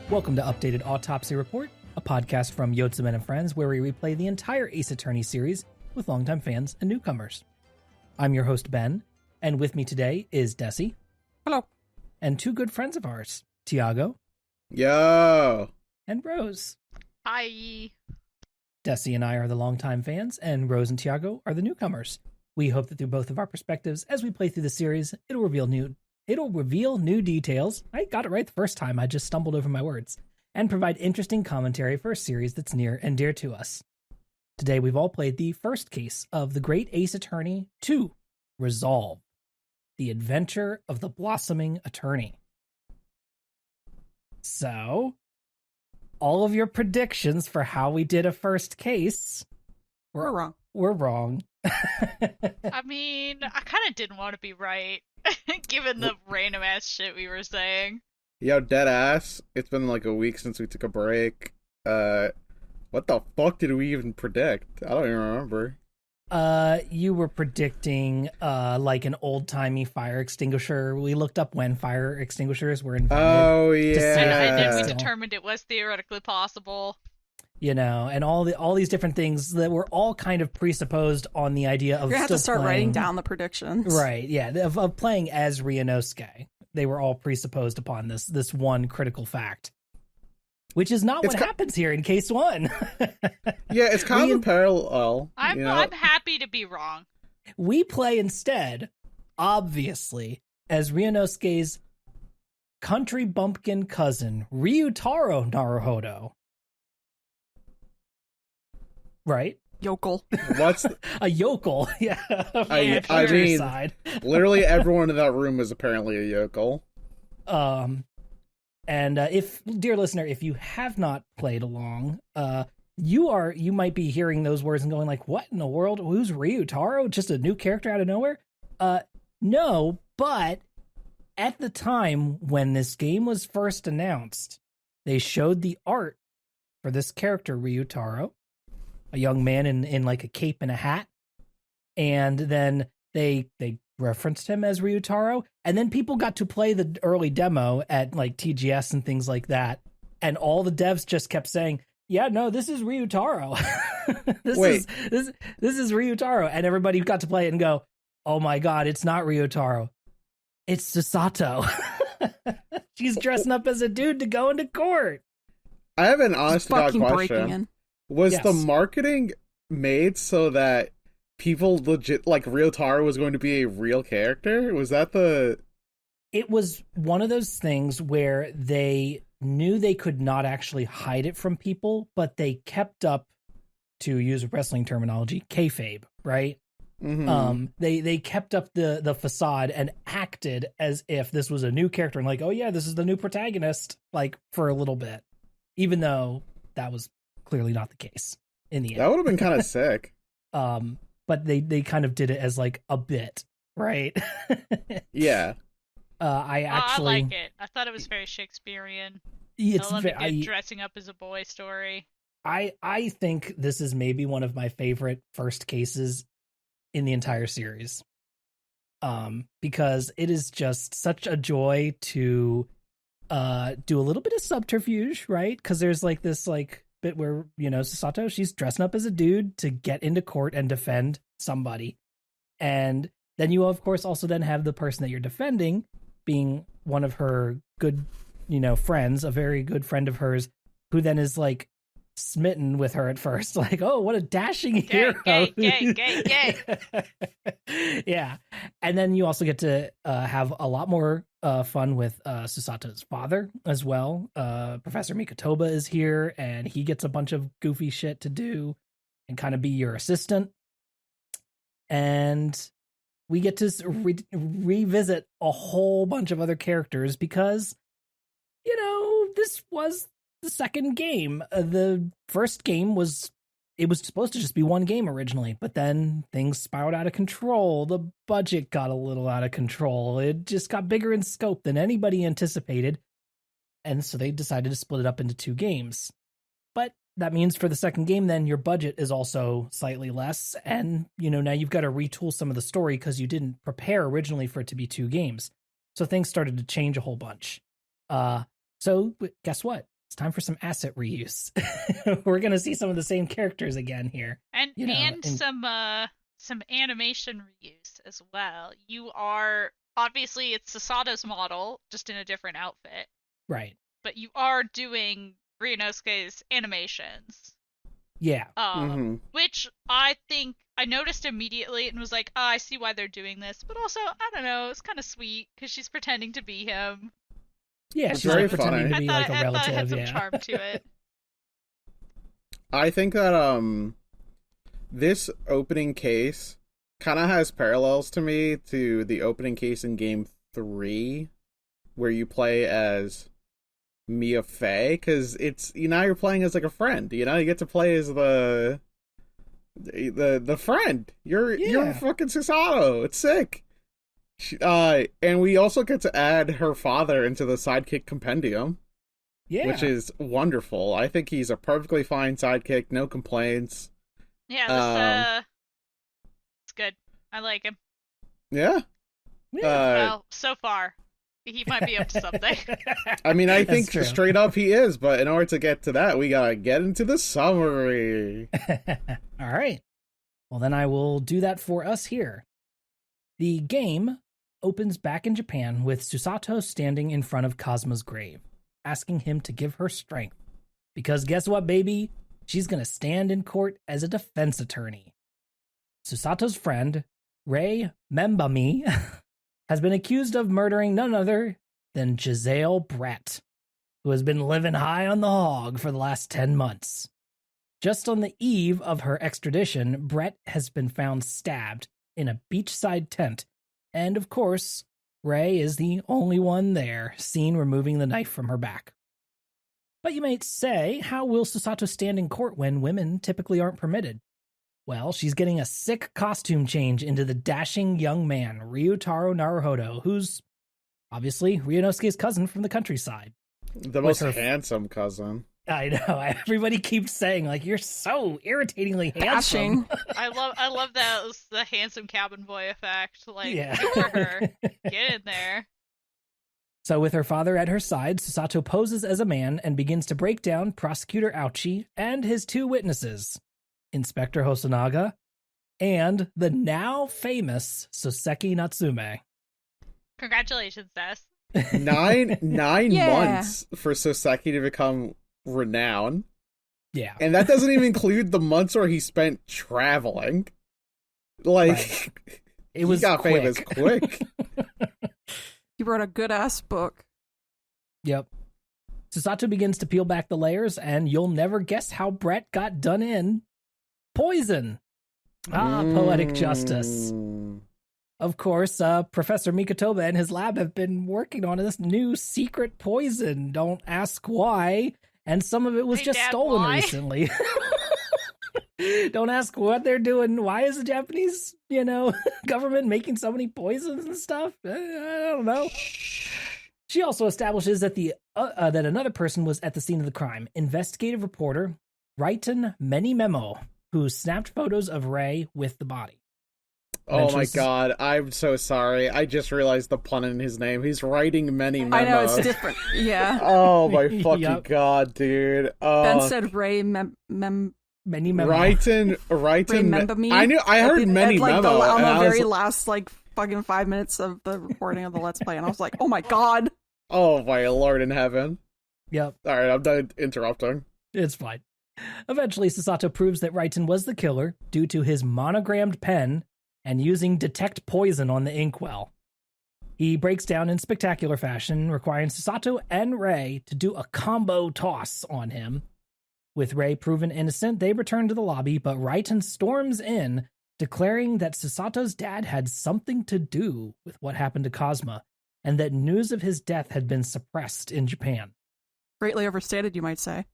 Welcome to Updated Autopsy Report, a podcast from Yotsumen and Friends where we replay the entire Ace Attorney series with longtime fans and newcomers. I'm your host, Ben, and with me today is Dessy. Hello. And two good friends of ours, Tiago. Yo! And Rose. Hi. Dessy and I are the longtime fans, and Rose and Tiago are the newcomers. We hope that through both of our perspectives, as we play through the series, it'll reveal new details. I got it right the first time, I just stumbled over my words, and provide interesting commentary for a series that's near and dear to us. Today we've all played the first case of The Great Ace Attorney 2, Resolve, The Adventure of the Blossoming Attorney. So, all of your predictions for how we did a first case We're wrong. We're wrong. I mean, I kind of didn't want to be right, given the random ass shit we were saying. Yo, dead ass. It's been like a week since we took a break. What the fuck did we even predict? I don't even remember. You were predicting, like an old-timey fire extinguisher. We looked up when fire extinguishers were invented. Oh, yeah. And then we determined it was theoretically possible. You know, and all these different things that were all kind of presupposed on the idea of You're gonna have to start playing, writing down the predictions. Right, yeah, of playing as Ryunosuke. They were all presupposed upon this one critical fact. Which is not what happens here in case one. Yeah, it's kind of a parallel. I'm happy to be wrong. We play instead, obviously, as Ryunosuke's country bumpkin cousin, Ryutaro Naruhodo. Right? Yokel. What's a yokel? Yeah. I mean, literally everyone in that room is apparently a yokel. And if, dear listener, if you have not played along, you might be hearing those words and going like, "What in the world? Who's Ryutaro? Just a new character out of nowhere?" No, but at the time when this game was first announced, they showed the art for this character Ryutaro. A young man in like a cape and a hat, and then they referenced him as Ryutaro, and then people got to play the early demo at like TGS and things like that, and all the devs just kept saying, "Yeah, no, this is Ryutaro. this is Ryutaro," and everybody got to play it and go, "Oh my god, it's not Ryutaro, it's Sasato. She's dressing up as a dude to go into court." I have an honest to God question. Was the marketing made so that people legit, like, Ryutaro was going to be a real character? Was that the... It was one of those things where they knew they could not actually hide it from people, but they kept up, to use wrestling terminology, kayfabe, right? Mm-hmm. They kept up the facade and acted as if this was a new character and like, oh yeah, this is the new protagonist, like, for a little bit. Even though that was clearly not the case in the end. That would have been kind of sick. But they kind of did it as like a bit, right? Yeah. I like it. I thought it was very Shakespearean. I love a good dressing up as a boy story. I think this is maybe one of my favorite first cases in the entire series. Because it is just such a joy to do a little bit of subterfuge, right? Because there's like this like bit where, you know, Sasato, she's dressing up as a dude to get into court and defend somebody. And then you, of course, also then have the person that you're defending being one of her good, you know, friends, a very good friend of hers, who then is like smitten with her at first. Like, oh, what a dashing hero. Gay. Yeah. And then you also get to have a lot more fun with Susato's father as well. Professor Mikotoba is here, and he gets a bunch of goofy shit to do and kind of be your assistant. And we get to revisit a whole bunch of other characters because, this was the second game. The first game was supposed to just be one game originally, but then things spiraled out of control. The budget got a little out of control. It just got bigger in scope than anybody anticipated. And so they decided to split it up into 2 games. But that means for the second game, then your budget is also slightly less. And, now you've got to retool some of the story because you didn't prepare originally for it to be 2 games. So things started to change a whole bunch. So guess what? It's time for some asset reuse. We're going to see some of the same characters again here. And some animation reuse as well. You are, obviously it's Susato's model, just in a different outfit. Right. But you are doing Ryunosuke's animations. Yeah. Which I think I noticed immediately and was like, oh, I see why they're doing this. But also, I don't know, it's kind of sweet because she's pretending to be him. Yeah, it's she's very pretending funny. to be like a relative. I thought it had some charm to it. I think that this opening case kind of has parallels to me to the opening case in Game 3, where you play as Mia Fey, because it's you're playing as like a friend. You get to play as the friend. You're fucking Susato. It's sick. And we also get to add her father into the sidekick compendium, which is wonderful. I think he's a perfectly fine sidekick, no complaints. Yeah, it's good. I like him. Yeah. Well, so far, he might be up to something. I mean, I think straight up he is, but in order to get to that, we gotta get into the summary. All right. Well, then I will do that for us here. The game opens back in Japan with Susato standing in front of Kazma's grave, asking him to give her strength. Because guess what, baby? She's going to stand in court as a defense attorney. Susato's friend, Rei Membami, has been accused of murdering none other than Giselle Brett, who has been living high on the hog for the last 10 months. Just on the eve of her extradition, Brett has been found stabbed in a beachside tent, and of course, Rei is the only one there, seen removing the knife from her back. But you might say, how will Susato stand in court when women typically aren't permitted? Well, she's getting a sick costume change into the dashing young man, Ryutaro Naruhodo, who's obviously Ryunosuke's cousin from the countryside. The most handsome cousin. I know. Everybody keeps saying, like, you're so irritatingly handsome. I love that. It was the handsome cabin boy effect. Like, good for her. Get in there. So with her father at her side, Susato poses as a man and begins to break down Prosecutor Ouchi and his 2 witnesses, Inspector Hosonaga and the now famous Soseki Natsume. Congratulations, Des. 9 months for Soseki to become renowned. Yeah. And that doesn't even include the months where he spent traveling. Like, it was he got quick. famous quick. He wrote a good-ass book. Yep. Susato begins to peel back the layers, and you'll never guess how Brett got done in. Poison. Poetic justice. Of course, Professor Mikotoba and his lab have been working on this new secret poison. Don't ask why. And some of it was just stolen recently. Don't ask what they're doing. Why is the Japanese, government making so many poisons and stuff? I don't know. She also establishes that that another person was at the scene of the crime. Investigative reporter Raiten Memo, who snapped photos of Rei with the body. Oh my god, I'm so sorry. I just realized the pun in his name. He's writing many memos. I know, it's different. Yeah. Oh my fucking god, dude. Ben said Ray Many memo. Raiten remember me? I heard many memo. On the very last, fucking 5 minutes of the recording of the Let's Play, and I was like, oh my god. Oh my lord in heaven. Yep. Alright, I'm done interrupting. It's fine. Eventually, Susato proves that Raiten was the killer due to his monogrammed pen and using detect poison on the inkwell. He breaks down in spectacular fashion, requiring Susato and Rei to do a combo toss on him. With Rei proven innocent, they return to the lobby, but Raiten storms in, declaring that Susato's dad had something to do with what happened to Cosma, and that news of his death had been suppressed in Japan. Greatly overstated, you might say.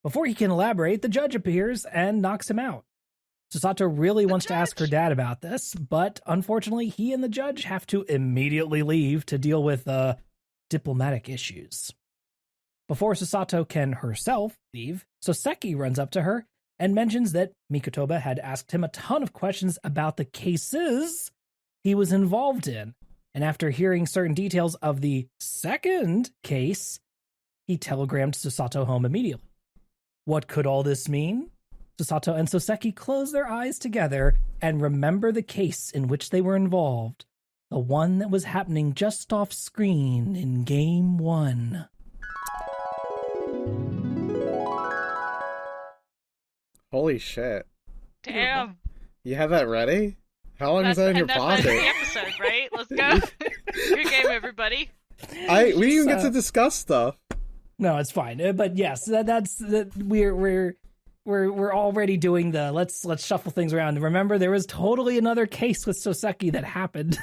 Before he can elaborate, the judge appears and knocks him out. Susato really wants to ask her dad about this, but unfortunately, he and the judge have to immediately leave to deal with diplomatic issues. Before Susato can herself leave, Soseki runs up to her and mentions that Mikotoba had asked him a ton of questions about the cases he was involved in, and after hearing certain details of the second case, he telegrammed Susato home immediately. What could all this mean? Susato and Soseki close their eyes together and remember the case in which they were involved, the one that was happening just off screen in Game 1. Holy shit. Damn. You have that ready? How long is that in your pocket? That's the episode, right? Let's go. Good game, everybody. We didn't even get to discuss stuff. No, it's fine. But yes, that's we're already doing the let's shuffle things around. Remember, there was totally another case with Soseki that happened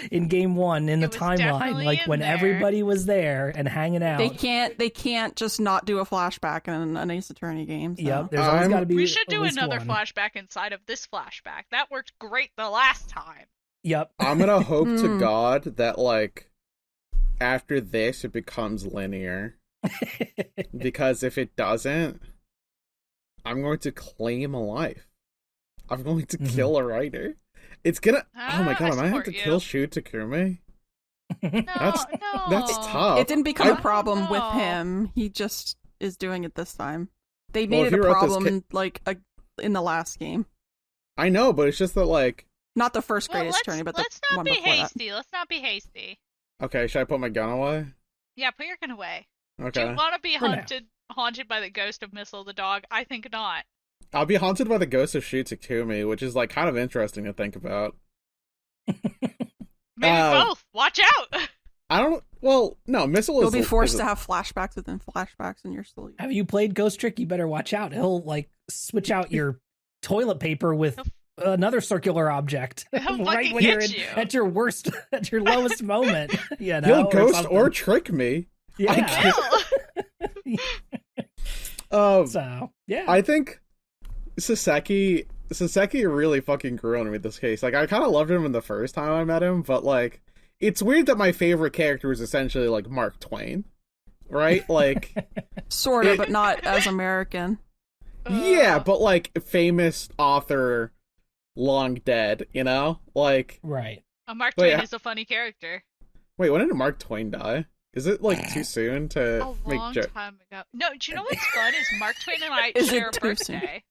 in Game 1 in the timeline, like when everybody was there and hanging out. They can't just not do a flashback in an Ace Attorney game. So. Yep, there's always got to be. We should do another one. flashback inside of this flashback. That worked great the last time. Yep. I'm gonna hope to God that like after this it becomes linear. Because if it doesn't, I'm going to claim a life. I'm going to kill a writer. It's gonna. Oh my god, am I have to kill Shu Takumi? That's tough. It didn't become a problem with him. He just is doing it this time. They made it a problem in the last game. I know, but it's just that like not the first greatest attorney, but the one before that. Let's not be hasty. Okay, should I put my gun away? Yeah, put your gun away. Okay. Do you want to be haunted by the ghost of Missile the dog? I think not. I'll be haunted by the ghost of Shu Takumi, which is like kind of interesting to think about. Maybe both. Watch out. I don't. Well, no, Missile is. You'll be forced to have flashbacks within flashbacks in your sleep. Have you played Ghost Trick? You better watch out. He'll like switch out your toilet paper with another circular object right when you're at your worst, at your lowest moment. You know, he'll ghost or trick me. Yeah. So yeah, I think Soseki really fucking grew on me this case. Like I kind of loved him in the first time I met him, but like it's weird that my favorite character is essentially like Mark Twain, right? Like sort of, but not as American. Yeah, but like famous author, long dead. You know, like right. Mark Twain is a funny character. Wait, when did Mark Twain die? Is it like too soon to make jokes? A long time ago. No, do you know what's fun is Mark Twain and I share a birthday.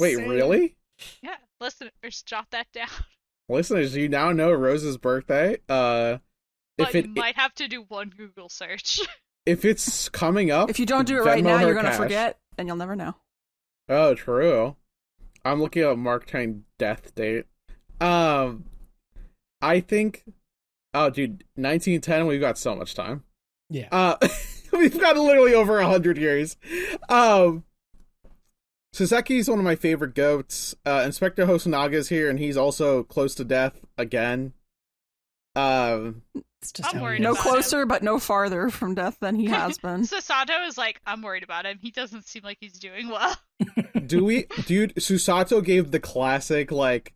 Wait, really? Yeah, listeners, jot that down. Listeners, you now know Rose's birthday. But you might have to do one Google search. If it's coming up, if you don't do it right now, you're gonna forget, and you'll never know. Oh, true. I'm looking up Mark Twain death date. I think. Oh, dude, 1910. We've got so much time. Yeah. We've got literally over 100 years. Soseki's one of my favorite goats. Inspector Hosanaga's here, and he's also close to death again. It's just I'm worried no about closer, him. But no farther from death than he has been. Susato is like, I'm worried about him. He doesn't seem like he's doing well. Dude, Susato gave the classic, like,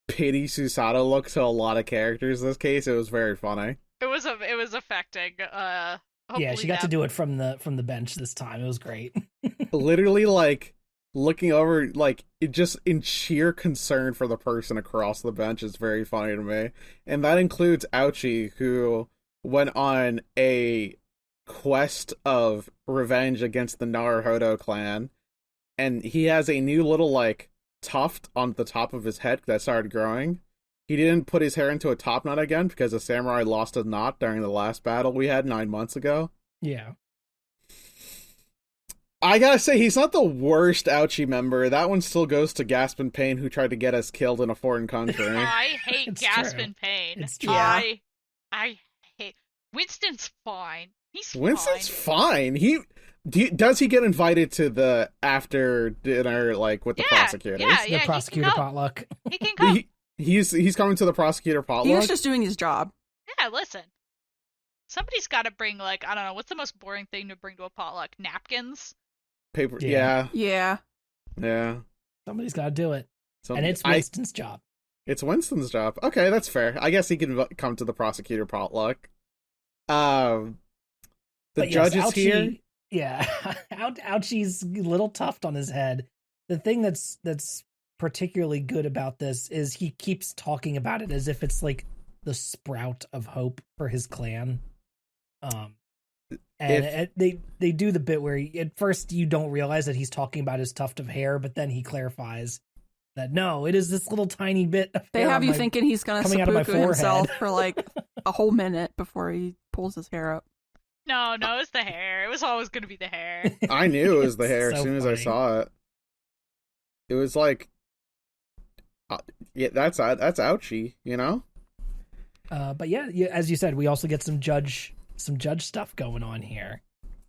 pity Susato look to a lot of characters in this case. It was very funny. It was affecting. Yeah, she got to do it from the bench this time. It was great. Literally, like, looking over, like, it just in sheer concern for the person across the bench is very funny to me. And that includes Ouchi, who went on a quest of revenge against the Naruhodo clan. And he has a new little, like, tuft on the top of his head that started growing. He didn't put his hair into a top knot again because a samurai lost a knot during the last battle we had 9 months ago. Yeah. I gotta say, he's not the worst Ouchie member. That one still goes to Gaspin Payne, who tried to get us killed in a foreign country. I hate It's Gaspin true. Payne. It's true. I hate... Winston's fine. Winston's fine. Does he get invited to the after dinner, like, with the prosecutors? Yeah, the prosecutor potluck. He can come. He's coming to the prosecutor potluck? He was just doing his job. Yeah, listen. Somebody's got to bring, like, I don't know, what's the most boring thing to bring to a potluck? Napkins? Paper, Yeah. yeah. Somebody's got to do it. So and it's Winston's job. It's Winston's job. Okay, that's fair. I guess he can come to the prosecutor potluck. The judge is here. Yeah, Ouchie's little tuft on his head. The thing that's particularly good about this is he keeps talking about it as if it's like the sprout of hope for his clan. They do the bit where at first you don't realize that he's talking about his tuft of hair, but then he clarifies that no, it is this little tiny bit of They hair have you thinking he's going to seppuku himself for like a whole minute before he pulls his hair up. No, it's the hair. It was always going to be the hair. I knew it was the hair as So soon as funny. I saw it. It was like, yeah, that's Ouchie, you know? But yeah, as you said, we also get some judge stuff going on here.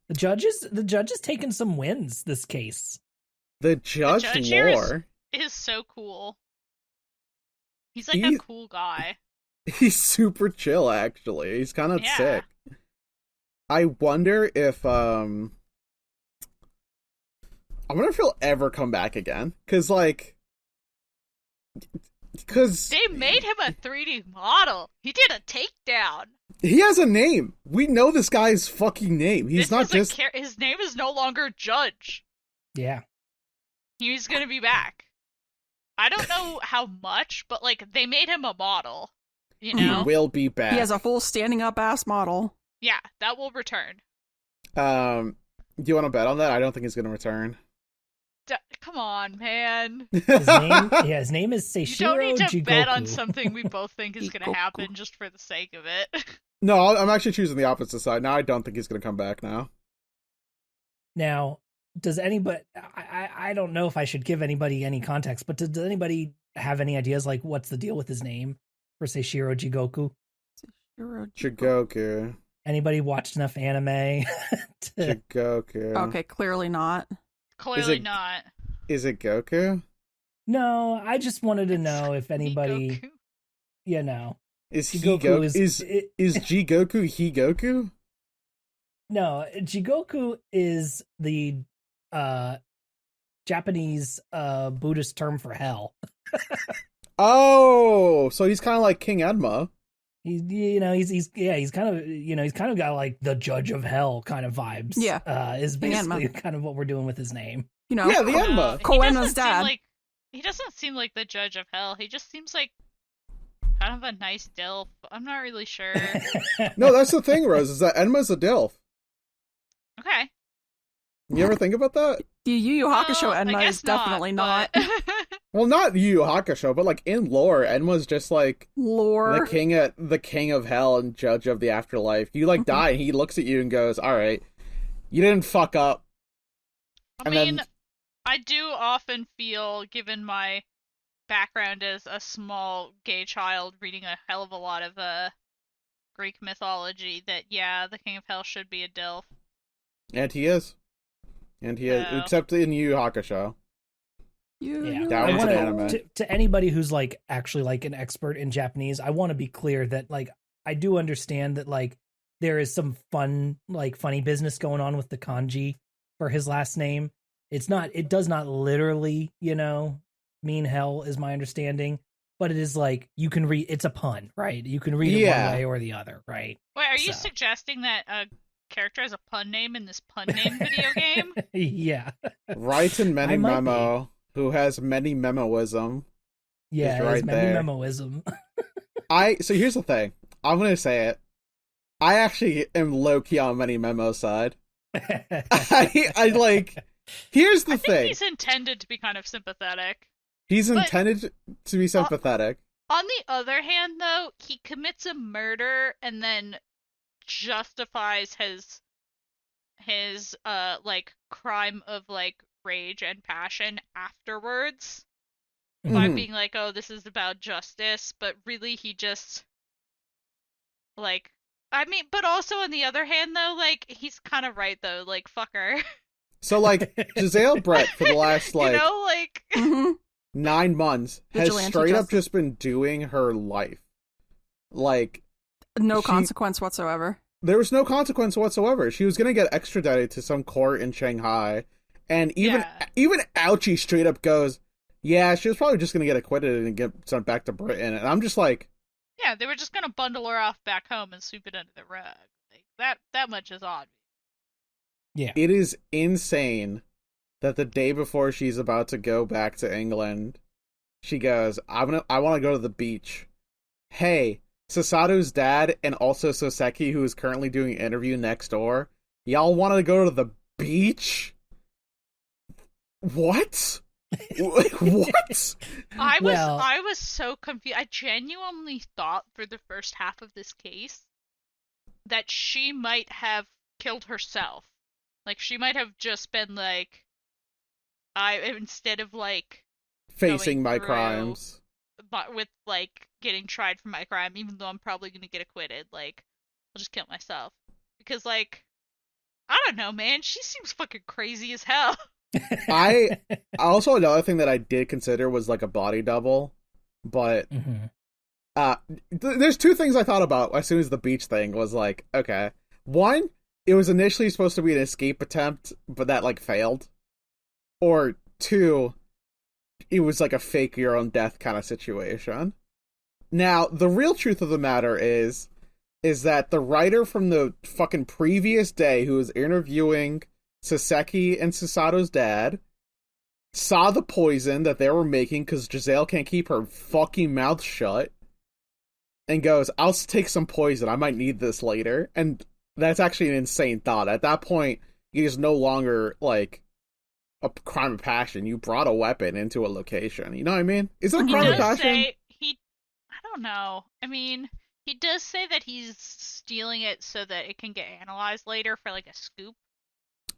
The judge is taking some wins this case. The judge here lore. is so cool. He's like a cool guy. He's super chill, actually. He's kind of sick. I wonder if I wonder if he'll ever come back again. Because they made him a 3D model. He did a takedown. He has a name. We know this guy's fucking name. He's not just... His name is no longer Judge. Yeah. He's gonna be back. I don't know how much, but, like, they made him a model. You know? He will be back. He has a full standing up ass model. Yeah, that will return. Do you want to bet on that? I don't think he's going to return. Come on, man. His name is Seishiro Jigoku. You don't need to bet on something we both think is going to happen just for the sake of it. No, I'm actually choosing the opposite side. Now I don't think he's going to come back now. Now, does anybody... I don't know if I should give anybody any context, but does anybody have any ideas, like, what's the deal with his name for Seishiro Jigoku? Jigoku. Anybody watched enough anime? Jigoku. Okay, clearly not. Clearly not. Is it Goku? No, I just wanted to know if anybody... Goku. You know. Is Jigoku is Jigoku Higoku? No, Jigoku is the Japanese Buddhist term for hell. So he's kind of like King Edma. He's kind of got like the Judge of Hell kind of vibes. Yeah, is basically kind of what we're doing with his name. You know, yeah, the Edma. Koenma's dad. He doesn't seem like the Judge of Hell. He just seems like kind of a nice dilf. I'm not really sure. No, that's the thing, Rose, is that Enma's a dilf. Okay. You ever think about that? The Yu Yu Hakusho Enma is definitely not. Well, not Yu Yu Hakusho, but like in lore, Enma's just like lore. the king of hell and judge of the afterlife. You like die, and he looks at you and goes, "All right, you didn't fuck up." I do often feel, given my background as a small gay child reading a hell of a lot of Greek mythology, that the King of Hell should be a dilf. And he is. Except in Yu Yu Hakusho. That was an anime. To anybody who's like actually like an expert in Japanese, I want to be clear that like I do understand that like there is some funny business going on with the kanji for his last name. It does not literally, mean hell is my understanding, but it is like you can read, it's a pun, right? You can read it one way or the other, right? Wait, are you suggesting that a character has a pun name in this pun name video game? Yeah. Right in many memo, who has many memoism. Yeah, right many there. memoism. So here's the thing. I'm gonna say it. I actually am low key on many memo side. I like. Here's the thing. He's intended to be kind of sympathetic. He's intended to be sympathetic. On the other hand, though, he commits a murder and then justifies his his like crime of like rage and passion afterwards by being like, oh, this is about justice, but really he just like, I mean, but also on the other hand though, like he's kind of right though, like fuck her. So like Giselle Brett for the last like, 9 months has Vigilante straight up justice. just been doing her life. Like No consequence whatsoever. There was no consequence whatsoever. She was gonna get extradited to some court in Shanghai, and even Ouchie straight up goes, "Yeah, she was probably just gonna get acquitted and get sent back to Britain." And I'm just like, yeah, they were just gonna bundle her off back home and sweep it under the rug. Like that much is obvious. Yeah, it is insane that the day before she's about to go back to England, she goes, I want to go to the beach. Hey, Sasato's dad and also Soseki, who is currently doing an interview next door, y'all want to go to the beach? What? What? I was so confused. I genuinely thought for the first half of this case that she might have killed herself. Like she might have just been like, instead of like facing my crimes, but with like getting tried for my crime, even though I'm probably gonna get acquitted, like I'll just kill myself because like I don't know, man. She seems fucking crazy as hell. I also, another thing that I did consider was like a body double, but there's two things I thought about as soon as the beach thing was like, okay, one, it was initially supposed to be an escape attempt, but that like failed, or two, it was like a fake your own death kind of situation. Now, the real truth of the matter is that the writer from the fucking previous day who was interviewing Soseki and Sasato's dad saw the poison that they were making because Giselle can't keep her fucking mouth shut and goes, I'll take some poison. I might need this later. And that's actually an insane thought. At that point, it is no longer like a crime of passion. You brought a weapon into a location. You know what I mean? Is it a crime of passion? I don't know. I mean, he does say that he's stealing it so that it can get analyzed later for like a scoop.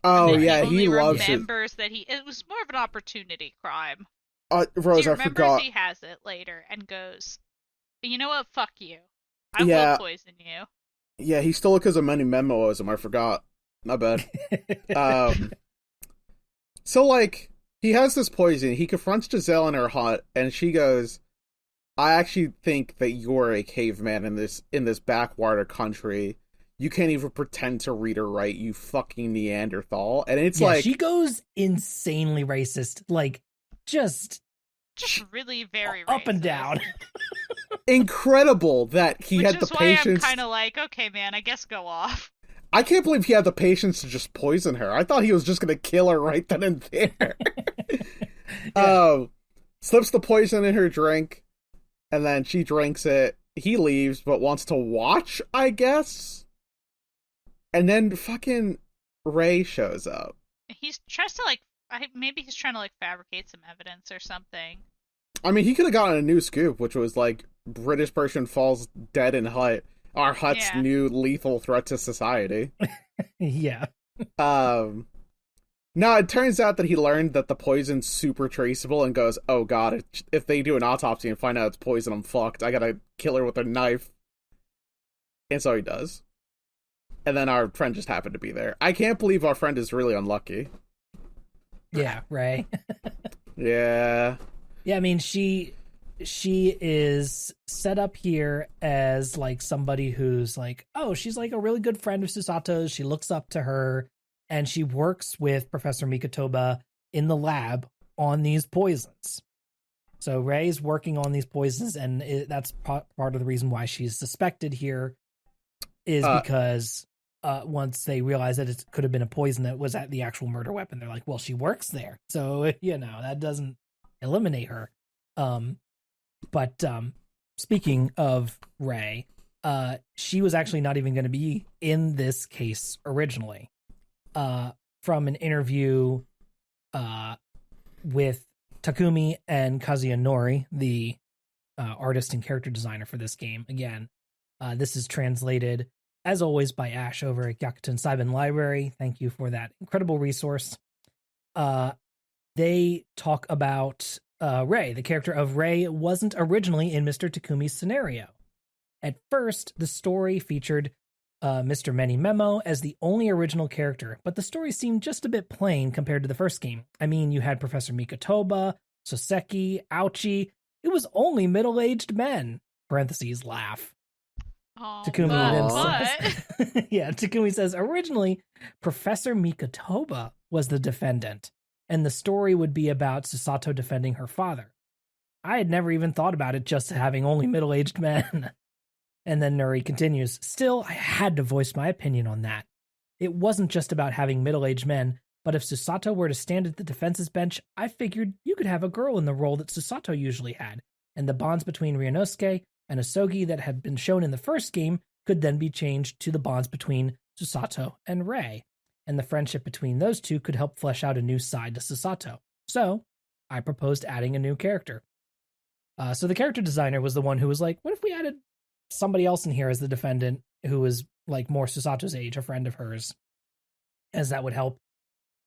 Oh yeah, he loves it. Remembers that it was more of an opportunity crime. Rose, he I forgot. He has it later and goes, you know what? Fuck you. I will poison you. Yeah, he stole it because of many memoism. I forgot. My bad. So like he has this poison. He confronts Giselle in her hut, and she goes, I actually think that you're a caveman in this backwater country. You can't even pretend to read or write, you fucking Neanderthal. And it's like she goes insanely racist, like just really very up racist. And down. Incredible that he had the patience. Which is why I'm kind of like, okay, man, I guess go off. I can't believe he had the patience to just poison her. I thought he was just gonna kill her right then and there. Slips the poison in her drink, and then she drinks it. He leaves, but wants to watch, I guess. And then fucking Ray shows up. He's tries to like, maybe he's trying to like fabricate some evidence or something. I mean, he could have gotten a new scoop, which was like, British person falls dead in hut. Our hut's new lethal threat to society. Yeah. No, it turns out that he learned that the poison's super traceable and goes, oh god, if they do an autopsy and find out it's poison, I'm fucked. I gotta kill her with a knife. And so he does. And then our friend just happened to be there. I can't believe our friend is really unlucky. Yeah, Ray. Yeah. Yeah, I mean, she is set up here as like somebody who's like, oh, she's like a really good friend of Susato's. She looks up to her, and she works with Professor Mikotoba in the lab on these poisons. So Ray's working on these poisons, and that's part of the reason why she's suspected here is because once they realize that it could have been a poison that was at the actual murder weapon, they're like, well, she works there. So, that doesn't eliminate her. But speaking of Ray, she was actually not even going to be in this case originally. From an interview with Takumi and Kazuya Nori, the artist and character designer for this game. Again, this is translated as always, by Ash over at Gyakuten Saiban Library. Thank you for that incredible resource. They talk about Rei. The character of Rei wasn't originally in Mr. Takumi's scenario. At first, the story featured Mr. Many Memo as the only original character, but the story seemed just a bit plain compared to the first game. I mean, you had Professor Mikotoba, Soseki, Ouchie. It was only middle-aged men. Parentheses, laugh. Takumi then says, yeah, Takumi says, originally, Professor Mikotoba was the defendant, and the story would be about Susato defending her father. I had never even thought about it just having only middle-aged men. And then Nuri continues, still, I had to voice my opinion on that. It wasn't just about having middle-aged men, but if Susato were to stand at the defense's bench, I figured you could have a girl in the role that Susato usually had, and the bonds between Ryunosuke and Asogi that had been shown in the first game could then be changed to the bonds between Susato and Rei, and the friendship between those two could help flesh out a new side to Susato. So, I proposed adding a new character. So the character designer was the one who was like, what if we added somebody else in here as the defendant who was like more Susato's age, a friend of hers, as that would help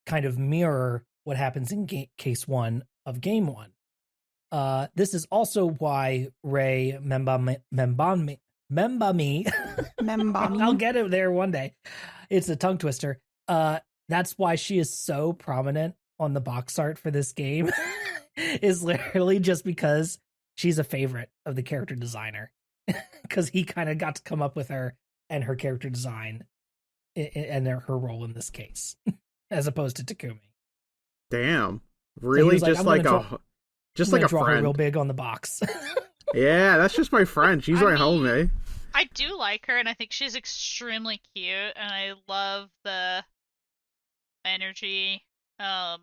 kind of mirror what happens in case 1 of game 1. This is also why Rei Membami I'll get it there one day. It's a tongue twister. That's why she is so prominent on the box art for this game is literally just because she's a favorite of the character designer. Because he kind of got to come up with her and her character design and her role in this case, as opposed to Takumi. Damn, really? So just like a draw friend. Her real big on the box. Yeah, that's just my friend. She's my homie. I do like her, and I think she's extremely cute, and I love the energy. It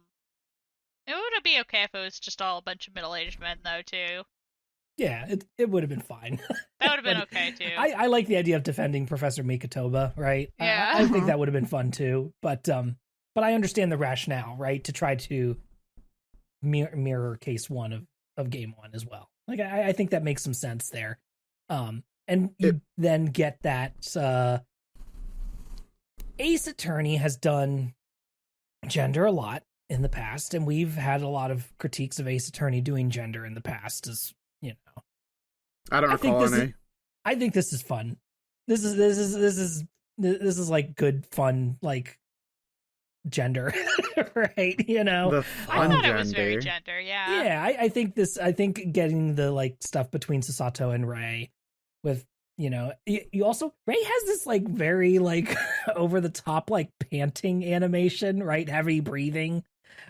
would be okay if it was just all a bunch of middle-aged men, though, too. Yeah, it would have been fine. That would have been okay, too. I like the idea of defending Professor Mikotoba, right? Yeah. I think that would have been fun, too. But I understand the rationale, right? To try to mirror case 1 of game 1 as well. Like, I think that makes some sense there. And you then get that Ace Attorney has done gender a lot in the past, and we've had a lot of critiques of Ace Attorney doing gender in the past, as you know. I don't recall any. I think this is fun. This is like good fun, like gender, right? You know, the I fun thought gender. it was very gender. Yeah. Yeah, I think getting the like stuff between Susato and Rei with, you know, you also, Rei has this like very like over the top like panting animation, right? Heavy breathing,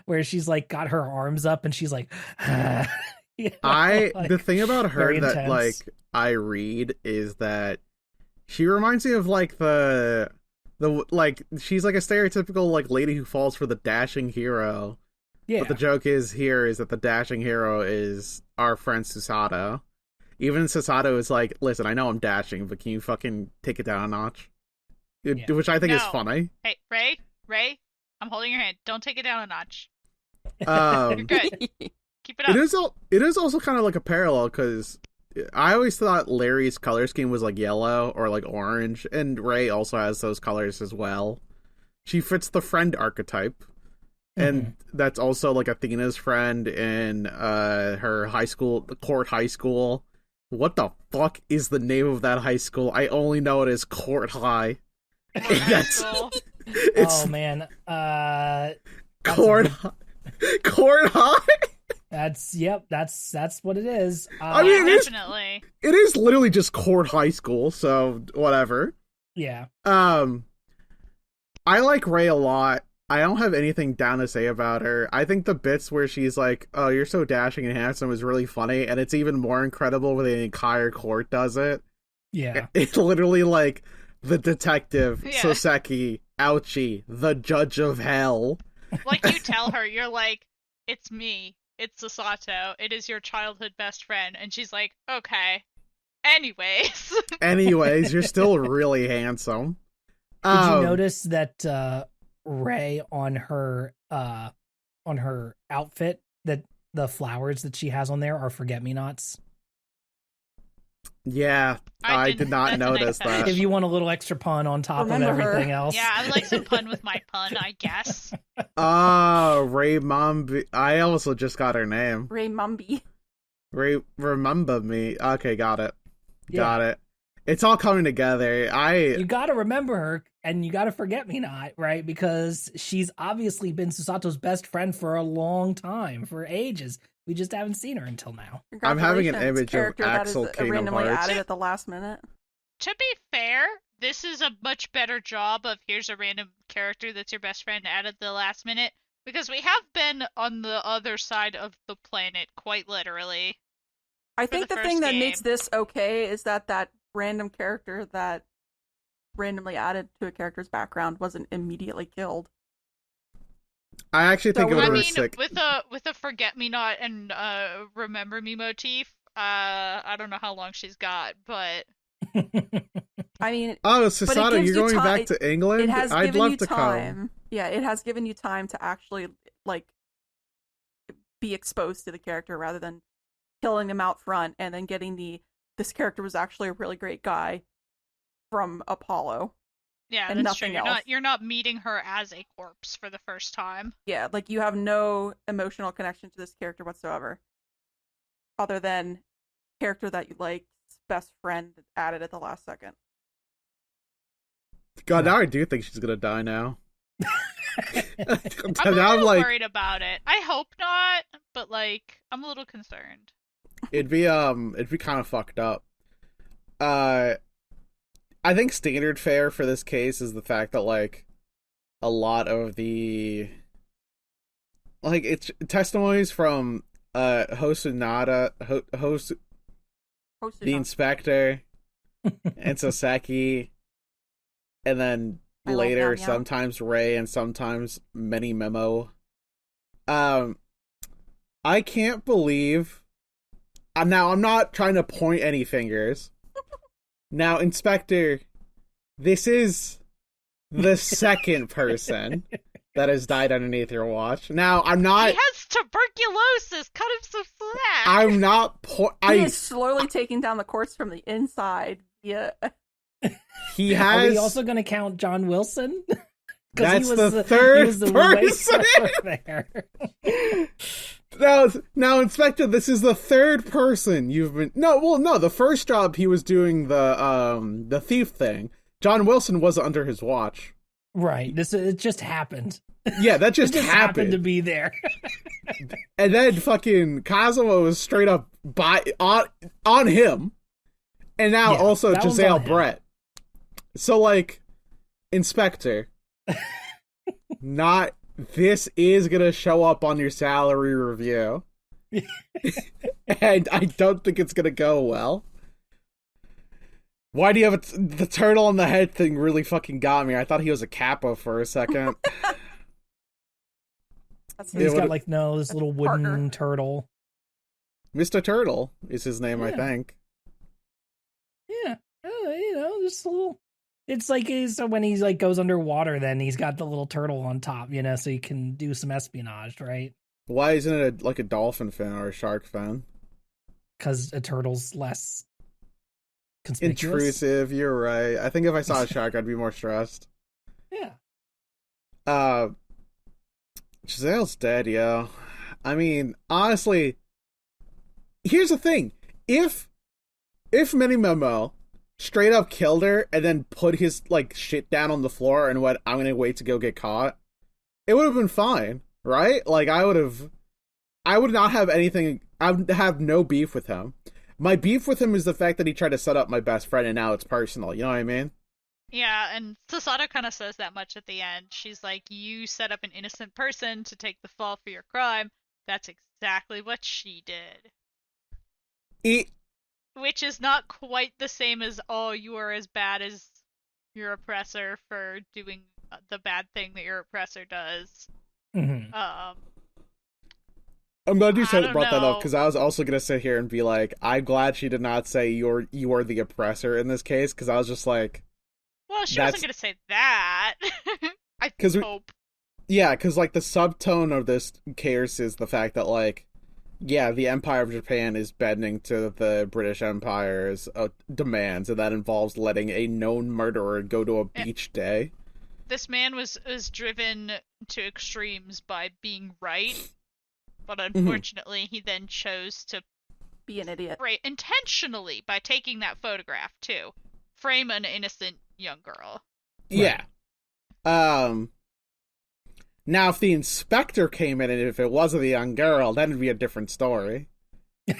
where she's like got her arms up and she's like, you know, the thing about her that intense. like I read is that she reminds me of like the like she's like a stereotypical like lady who falls for the dashing hero. Yeah. But the joke is that the dashing hero is our friend Susato. Even Susato is like, listen, I know I'm dashing, but can you fucking take it down a notch? Which I think is funny. Hey, Ray, I'm holding your hand. Don't take it down a notch. You're good. Keep it up. It is also kind of like a parallel, because I always thought Larry's color scheme was like yellow or like orange, and Rei also has those colors as well. She fits the friend archetype. And that's also like Athena's friend in her high school, the Court High School. What the fuck is the name of that high school? I only know it as Court High. Oh man, Court High. That's what it is. I mean, definitely. It is literally just Court High School, so whatever. Yeah. I like Rei a lot. I don't have anything down to say about her. I think the bits where she's like, "Oh, you're so dashing and handsome," is really funny, and it's even more incredible when the entire court does it. Yeah. It's literally like the detective, Soseki, Ouchie, the judge of hell. Like, you tell her, you're like, "It's me. It's Susato. It is your childhood best friend," and she's like, "Okay. Anyways, you're still really handsome." Did you notice that Rei on her outfit, that the flowers that she has on there are forget-me-nots? Yeah, I did not notice that. If you want a little extra pun on top of everything else. Yeah, I would like some pun with my pun, I guess. Oh, Ray Mumby. I also just got her name. Ray Mumby. Ray, remember me. Okay, got it. Got it. It's all coming together. You gotta remember her, and you gotta forget me not, right? Because she's obviously been Susato's best friend for a long time, for ages. We just haven't seen her until now. I'm having an image of Axel that is randomly added at the last minute. To be fair, this is a much better job of here's a random character that's your best friend added at the last minute, because we have been on the other side of the planet, quite literally. I think the thing that makes this okay is that random character that randomly added to a character's background wasn't immediately killed. I actually think it would have sick. With a forget me not and remember me motif, I don't know how long she's got, but I mean, Susato, you're going back to England? It has I'd given love you to time. come. Yeah, it has given you time to actually be exposed to the character rather than killing them out front and then getting this character was actually a really great guy from Apollo. Yeah, and that's true. Nothing else. You're not meeting her as a corpse for the first time. Yeah, you have no emotional connection to this character whatsoever. Other than character that you like, best friend added at the last second. God, now I do think she's gonna die now. I'm a little worried about it. I hope not, but I'm a little concerned. It'd be kind of fucked up. I think standard fare for this case is the fact that a lot of the it's testimonies from Hosunada, the inspector, and Saseki, and then later sometimes Ray and sometimes Many Memo. I can't believe. Now I'm not trying to point any fingers. Now, Inspector, this is the second person that has died underneath your watch. Now, I'm not... He has tuberculosis! Cut him some slack! I'm not... He is slowly taking down the corpse from the inside. Yeah. He has... Are we also going to count John Wilson? That's the third person! Now, Inspector, this is the third person you've been... No, the first job he was doing the thief thing. John Wilson wasn't under his watch. Right, it just happened. Yeah, that just happened to be there. And then fucking Kazuma was straight up on him. And now also Giselle Brett. So, Inspector... This is gonna show up on your salary review. And I don't think it's gonna go well. Why do you have the turtle on the head thing really fucking got me. I thought he was a Kappa for a second. He's got this little wooden turtle. Mr. Turtle is his name, I think. Yeah. Just a little... It's so when he's goes underwater, then he's got the little turtle on top, so he can do some espionage, right? Why isn't it a dolphin fin or a shark fin? Because a turtle's less conspicuous. Intrusive, you're right. I think if I saw a shark, I'd be more stressed. Yeah. Giselle's dead, yo. I mean, honestly, here's the thing. If Mini Memo straight up killed her and then put his shit down on the floor and went, I'm gonna wait to go get caught, it would have been fine, right? I would not have anything. I would have no beef with him. My beef with him is the fact that he tried to set up my best friend and now it's personal. You know what I mean? Yeah, and Susato kind of says that much at the end. She's like, you set up an innocent person to take the fall for your crime. That's exactly what she did. Which is not quite the same as, you are as bad as your oppressor for doing the bad thing that your oppressor does. Mm-hmm. I'm glad you brought that up, because I was also going to sit here and be like, I'm glad she did not say you are the oppressor in this case, because I was just like... Well, she wasn't going to say that. I hope. Yeah, because the subtone of this case is the fact that Yeah, the Empire of Japan is bending to the British Empire's demands, and that involves letting a known murderer go to a beach day. This man was driven to extremes by being right, but unfortunately he then chose to Be an idiot. intentionally, by taking that photograph too, frame an innocent young girl. Yeah. Now, if the inspector came in and if it wasn't a young girl, then it'd be a different story. The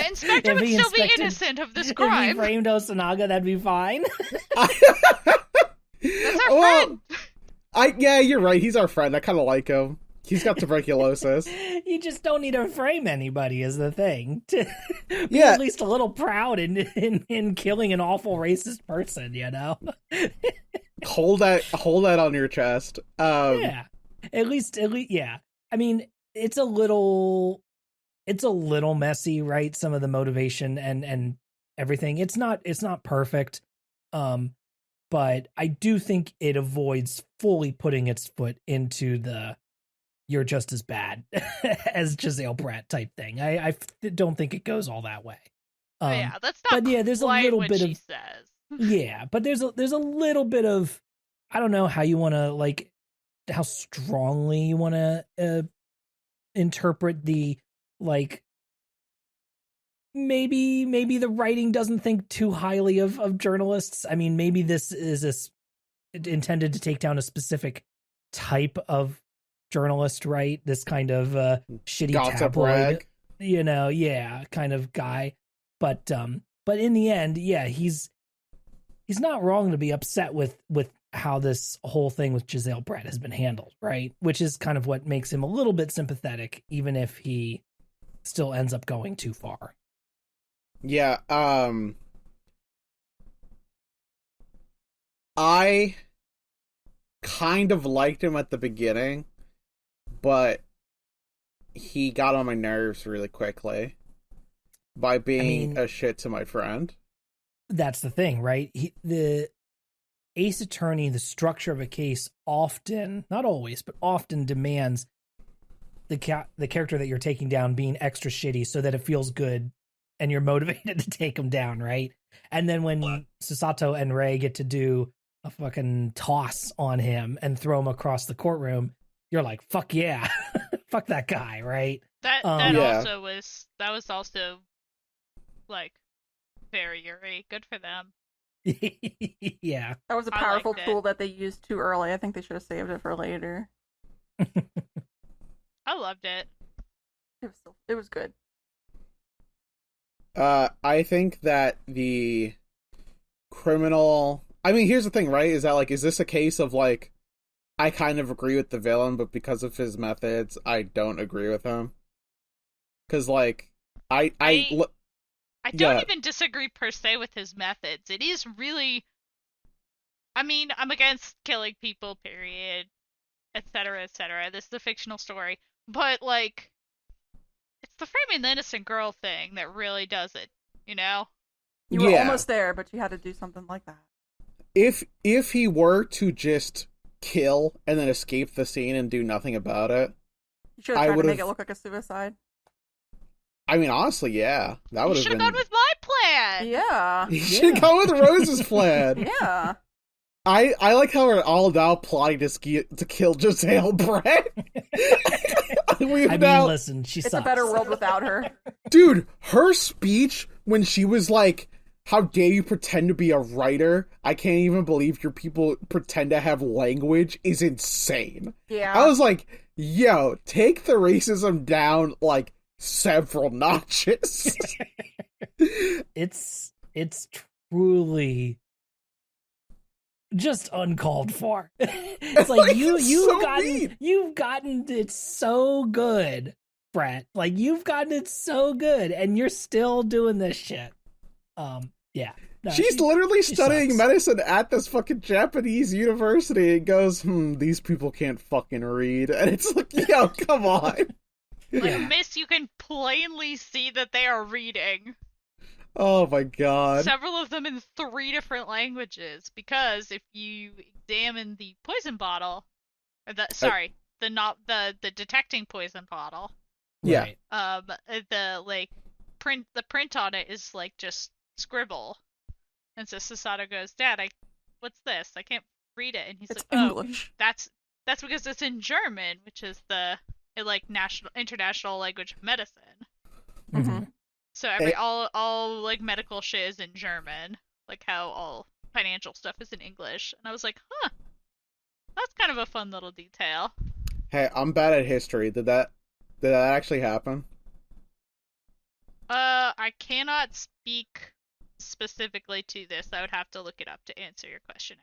inspector would still be innocent of this crime. If he framed Osanaga, that'd be fine. That's our friend. Yeah, you're right. He's our friend. I kind of like him. He's got tuberculosis. You just don't need to frame anybody, is the thing. Be Yeah. at least a little proud in killing an awful racist person, you know? Hold that on your chest. Yeah. At least, yeah. I mean, it's a little messy, right? Some of the motivation and everything. It's not perfect. But I do think it avoids fully putting its foot into the "you're just as bad as Giselle Brett" type thing. I don't think it goes all that way. Yeah, that's not. But yeah, there's a quite little what bit she of says. yeah, but there's a little bit of, I don't know how you want to, like, how strongly you want to interpret the, like, maybe the writing doesn't think too highly of journalists. I mean, maybe this is intended to take down a specific type of journalist, right? This kind of shitty Gossip tabloid, rag. you know, yeah, kind of guy. But in the end, yeah, he's not wrong to be upset with how this whole thing with Giselle Brett has been handled, right? Which is kind of what makes him a little bit sympathetic, even if he still ends up going too far. Yeah, I kind of liked him at the beginning, but he got on my nerves really quickly by being a shit to my friend. That's the thing, right? The Ace Attorney, the structure of a case often, not always, but often demands the character that you're taking down being extra shitty so that it feels good and you're motivated to take him down, right? And then when Susato and Ray get to do a fucking toss on him and throw him across the courtroom, you're like, fuck yeah. Fuck that guy, right? That was also like very eerie. Good for them. Yeah. That was a I powerful liked it. tool that they used too early. I think they should have saved it for later. I loved it. It was good. I think that the criminal... I mean, here's the thing, right? Is that, like, is this a case of, like, I kind of agree with the villain, but because of his methods, I don't agree with him? Because, like, I don't even disagree per se with his methods. It is really... I mean, I'm against killing people, period, etc., etc. This is a fictional story. But, like, it's the framing the innocent girl thing that really does it, you know? You were almost there, but you had to do something like that. If he were to just kill and then escape the scene and do nothing about it... You should have tried to make it look like a suicide. I mean, honestly, yeah. That would have been... You should have gone with my plan! Yeah. You should have gone with Rose's plan! Yeah. I like how we're all now plotting to kill Giselle Brett. Listen, she sucks. It's a better world without her. Dude, her speech when she was like, how dare you pretend to be a writer? I can't even believe your people pretend to have language is insane. Yeah. I was like, yo, take the racism down, like, several notches. It's truly just uncalled for. It's like you've gotten it so good, Brett. Like, you've gotten it so good, and you're still doing this shit. Yeah. No, she's literally studying sucks. medicine at this fucking Japanese university and goes, these people can't fucking read. And it's like, yo, come on. Like, miss, you can plainly see that they are reading. Oh my god. Several of them in 3 different languages, because if you examine the poison bottle, or the detecting poison bottle, Yeah. Right. The print on it is like just scribble. And so Susato goes, Dad, what's this? I can't read it. And he's It's like, oh, English. that's because it's in German, which is the international language of medicine. Mm-hmm. So all like medical shit is in German, like how all financial stuff is in English. And I was like, huh, that's kind of a fun little detail. Hey, I'm bad at history. Did that actually happen? I cannot speak specifically to this. I would have to look it up to answer your question.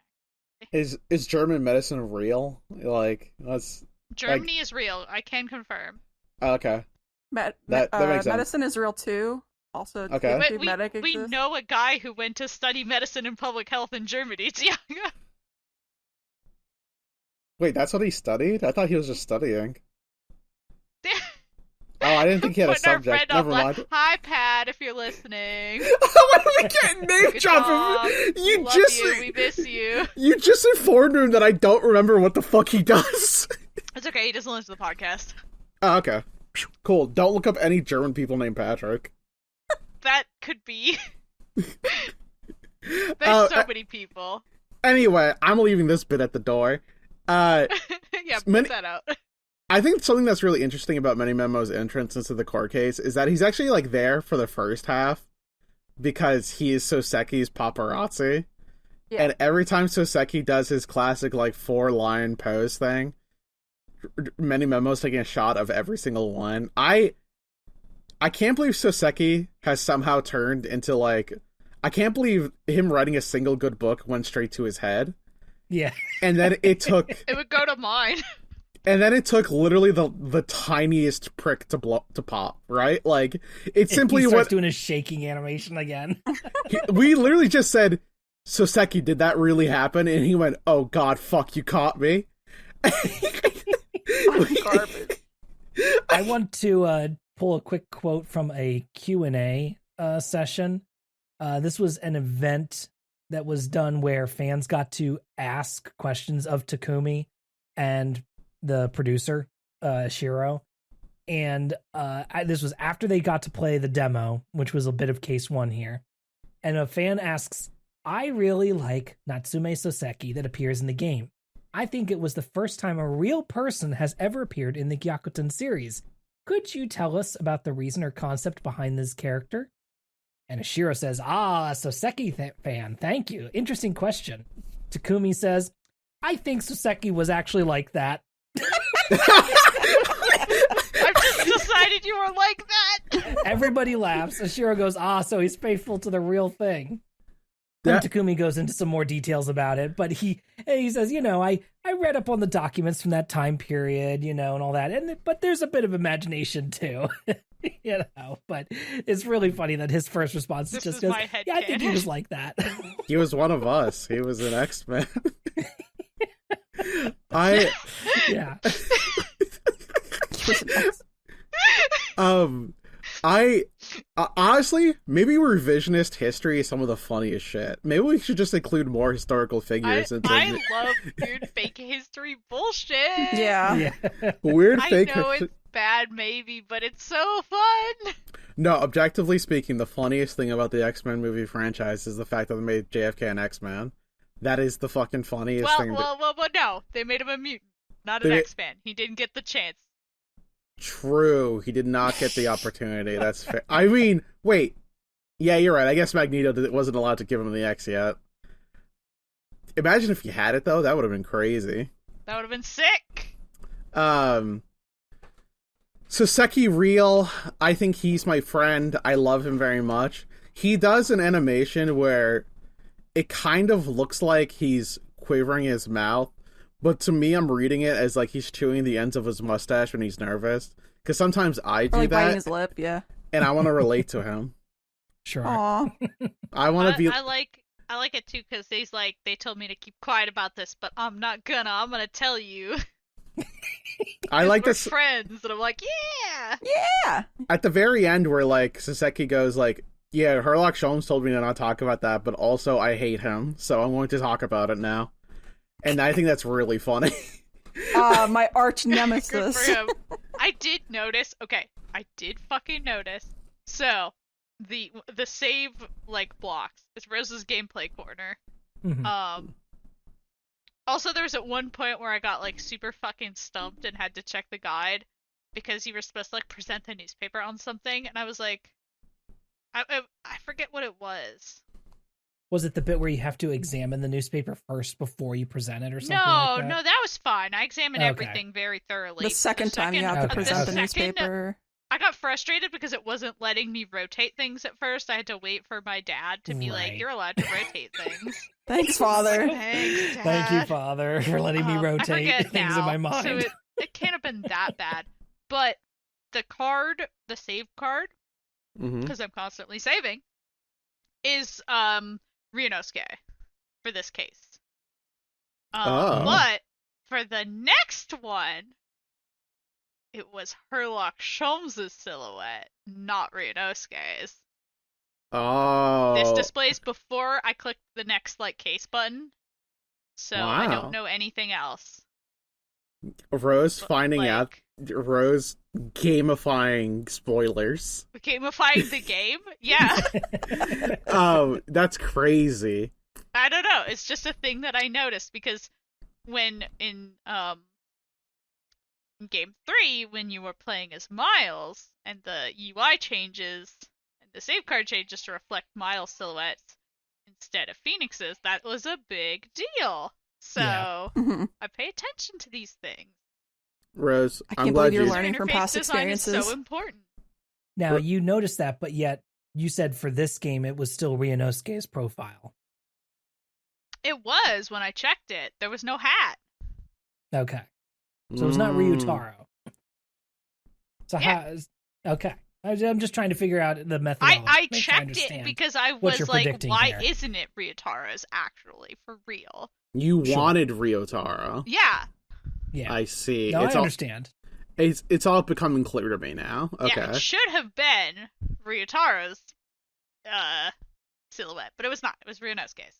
Is German medicine real? Like, that's Germany is real. I can confirm. okay. That makes sense. medicine is real too. Also, Okay. But medic we exists. know a guy who went to study medicine and public health in Germany, Tiago. Wait, that's what he studied? I thought he was just studying. Oh, I didn't think he had a Putting our subject. friend on Never blast. mind. Hi, Pat, if you're listening. Why are we getting name Good drop job. him? We love you. We miss you. You just informed him that I don't remember what the fuck he does. It's okay. He doesn't listen to the podcast. Oh, okay. Cool. Don't look up any German people named Patrick. That could be. There's so many people. Anyway, I'm leaving this bit at the door. Yeah, put that out. I think something that's really interesting about Many Memo's entrance into the court case is that he's actually like there for the first half because he is Soseki's paparazzi. Yeah. And every time Soseki does his classic like 4-line pose thing, Many Memo's taking a shot of every single one. I can't believe Soseki has somehow turned into like, I can't believe him writing a single good book went straight to his head. Yeah. And then it took It would go to mine. And then it took literally the tiniest prick to pop, right? Like, it's simply he starts doing his shaking animation again. We literally just said, Soseki, did that really happen? And he went, oh god, fuck, you caught me. Garbage. I want to pull a quick quote from a Q&A session. This was an event that was done where fans got to ask questions of Takumi and the producer, Shiro. And this was after they got to play the demo, which was a bit of case one here. And a fan asks, I really like Natsume Soseki that appears in the game. I think it was the first time a real person has ever appeared in the Gyakuten series. Could you tell us about the reason or concept behind this character? And Ashiro says, Soseki fan, thank you. Interesting question. Takumi says, I think Soseki was actually like that. I've just decided you were like that. Everybody laughs. Ashiro goes, so he's faithful to the real thing. Then Takumi goes into some more details about it, but he says, I read up on the documents from that time period, and all that, but there's a bit of imagination too, but it's really funny that his first response is just goes, I think he was like that. He was one of us. He was an X-Men. Yeah. I honestly, maybe revisionist history is some of the funniest shit. Maybe we should just include more historical figures. I love weird fake history bullshit. Yeah. Weird fake. I know it's bad, maybe, but it's so fun. No, objectively speaking, the funniest thing about the X-Men movie franchise is the fact that they made JFK an X-Man. That is the fucking funniest thing. Well, no, they made him a mutant, not an X-Man. He didn't get the chance. True, he did not get the opportunity. That's fair. I mean, wait. Yeah, you're right. I guess Magneto wasn't allowed to give him the X yet. Imagine if he had it, though. That would have been crazy. That would have been sick. Soseki real. I think he's my friend. I love him very much. He does an animation where it kind of looks like he's quivering his mouth. But to me, I'm reading it as like he's chewing the ends of his mustache when he's nervous. Because sometimes I do that. Biting his lip, yeah. And I want to relate to him. Sure. Aww. I want to be. I like it too because they told me to keep quiet about this, but I'm not gonna. I'm gonna tell you. I like we're this. friends, and I'm like, yeah. At the very end, where like Soseki goes like, "Yeah, Herlock Sholmes told me to not talk about that, but also I hate him, so I'm going to talk about it now." And I think that's really funny. My arch Good nemesis. for him. I did notice. Okay, I did fucking notice. So, the save, like, blocks. It's Rose's gameplay corner. Mhm. Also, there was at one point where I got, like, super fucking stumped and had to check the guide because you were supposed to, like, present the newspaper on something, and I was like, I forget what it was. Was it the bit where you have to examine the newspaper first before you present it or something No, like that? no, that was fine. I examined Okay. everything very thoroughly. The second time you have to Okay. present the second, newspaper. I got frustrated because it wasn't letting me rotate things at first. I had to wait for my dad to be like, Right. "You're allowed to rotate things." Thanks, Father. Thanks, Dad. Thank you, Father, for letting me I rotate forget things now, in my mind. So it can't have been that bad. But the card, the save card, Mm-hmm. because I'm constantly saving, is Ryunosuke for this case. Oh. But for the next one, it was Herlock Sholmes' silhouette, not Ryunosuke's. Oh. This displays before I click the next like case button, so I Wow. don't know anything else. Rose But, finding like, out. Rose gamifying spoilers. Gamifying the game? Yeah. That's crazy. I don't know. It's just a thing that I noticed because when in game 3, when you were playing as Miles and the UI changes and the save card changes to reflect Miles silhouettes instead of Phoenix's, that was a big deal. So Yeah. Mhm. I pay attention to these things. Rose, I I'm can't glad believe you're you. learning from Interface past design is experiences. so important. Now, you noticed that, but yet you said for this game it was still Ryunosuke's profile. It was when I checked it. There was no hat. Okay. So it's not Ryu Mm. Taro. So Yeah. okay. I'm just trying to figure out the methodology. I make sure I checked it understand. because I what you're was like, predicting why here. isn't it Ryutaro's actually for real? You Sure. wanted Ryotaro. Yeah. Yeah. I see. No, it's I all, understand. it's all becoming clear to me now. Okay. Yeah, it should have been Ryutaro's silhouette, but it was not. It was Ryunosuke's.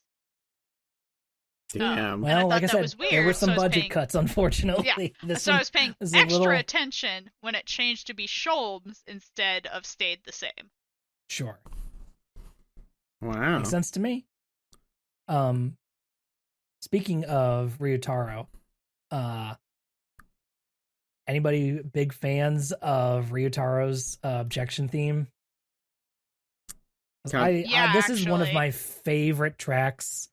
Damn. Well, I Well, thought like I that said, was there weird, were some so I was budget paying- cuts, unfortunately. This So I one was paying is a extra little- attention when it changed to be Sholmes instead of stayed the same. Sure. Wow. Makes sense to me. Speaking of Ryutaro, anybody big fans of Ryutaro's objection theme? 'Cause Yeah, this is one of actually. my favorite tracks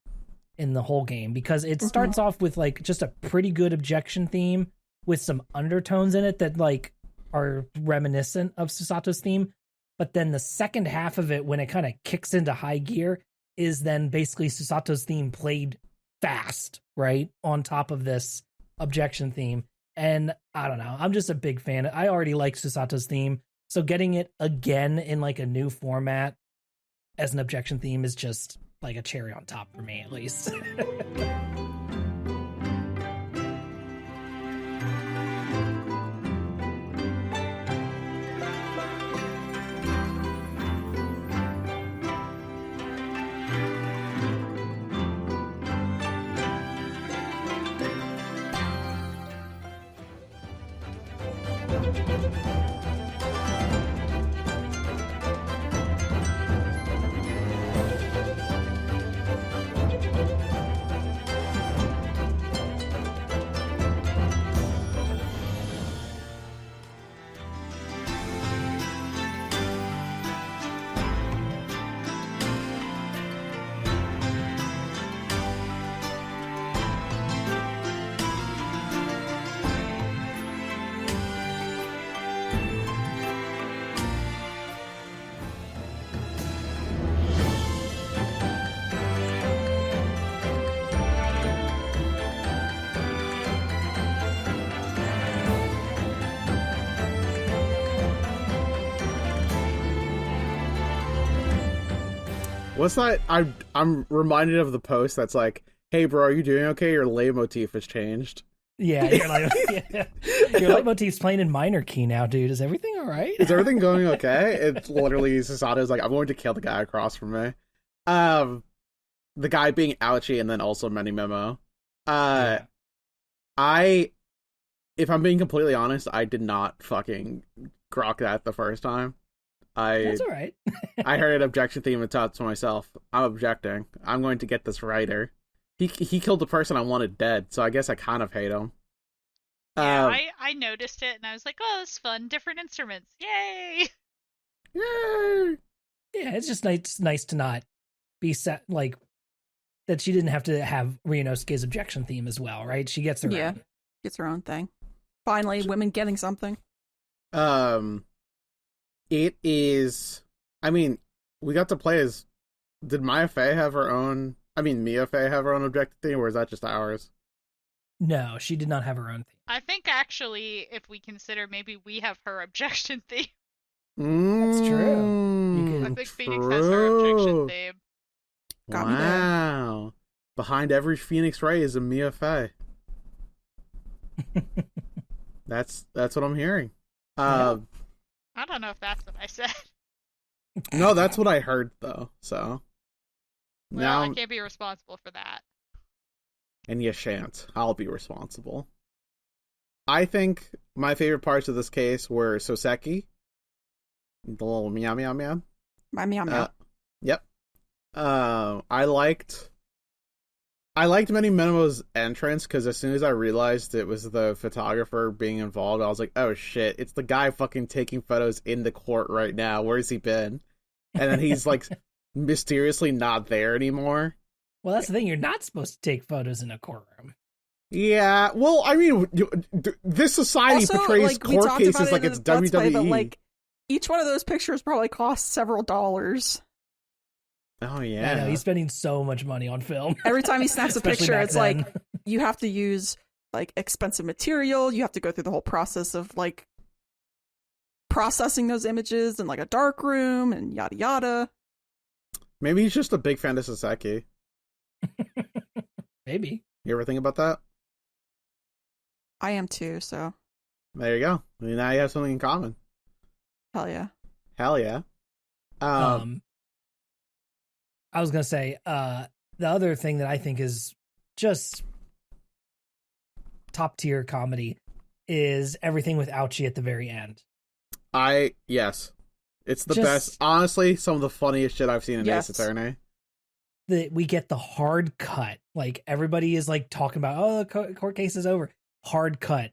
in the whole game because it starts off with like just a pretty good objection theme with some undertones in it that like are reminiscent of Susato's theme. But then the second half of it, when it kind of kicks into high gear, is then basically Susato's theme played fast, right? On top of this objection theme. And I don't know, I'm just a big fan. I already like Susato's theme. So getting it again in like a new format as an objection theme is just like a cherry on top for me, at least. What's that? I'm reminded of the post that's like, "Hey, bro, are you doing okay? Your leitmotif has changed." Yeah, your leitmotif's playing in minor key now, dude. Is everything all right? Is everything going okay? It's literally Sasato's like, "I'm going to kill the guy across from me." The guy being Ouchie and then also Many Memo. If I'm being completely honest, I did not fucking grok that the first time. I That's all right. I heard an objection theme and thought to myself, I'm objecting. I'm going to get this writer. He killed the person I wanted dead, so I guess I kind of hate him. Yeah, I noticed it and I was like, oh, that's fun. Different instruments. Yay! Yay! Yeah, it's just nice to not be set like that. She didn't have to have Ryunosuke's objection theme as well, right? She gets her Yeah. own. Gets her own thing. Finally, women getting something. It is. I mean, we got to play as. Did Mia Fey have her own? I mean, Mia Fey have her own objective theme, or is that just ours? No, she did not have her own theme. I think actually, if we consider maybe we have her objection theme. That's true. I think Phoenix has her objection theme. Got me there. Wow. Behind every Phoenix Ray is a Mia Fey. That's what I'm hearing. I don't know if that's what I said. No, that's what I heard though. So Well, now, I can't be responsible for that. and you shan't. I'll be responsible. I think my favorite parts of this case were Soseki, the little meow meow meow. My meow meow. Yep. I liked Manny Menemo's entrance because as soon as I realized it was the photographer being involved, I was like, oh shit, it's the guy fucking taking photos in the court right now. Where's he been? And then he's like mysteriously not there anymore. Well, that's the thing. You're not supposed to take photos in a courtroom. Yeah, well, I mean, this society Also, portrays like, we court talked cases about it like in it's the Let's Play, WWE. but, like, each one of those pictures probably cost several dollars. Oh I yeah, know, he's spending so much money on film. Every time he snaps a Especially picture, back it's then. like you have to use like expensive material. You have to go through the whole process of like processing those images in like a dark room and yada yada. maybe he's just a big fan of Soseki. Maybe. You ever think about that? I am too, so There you go. Now you have something in common. hell yeah. Hell yeah. I was gonna say, the other thing that I think is just top tier comedy is everything with Ouchie at the very end. Yes. It's the Just- best. Honestly, some of the funniest shit I've seen in Yes. Ace Attorney. We get the hard cut. Like everybody is like talking about, oh, the court case is over. Hard cut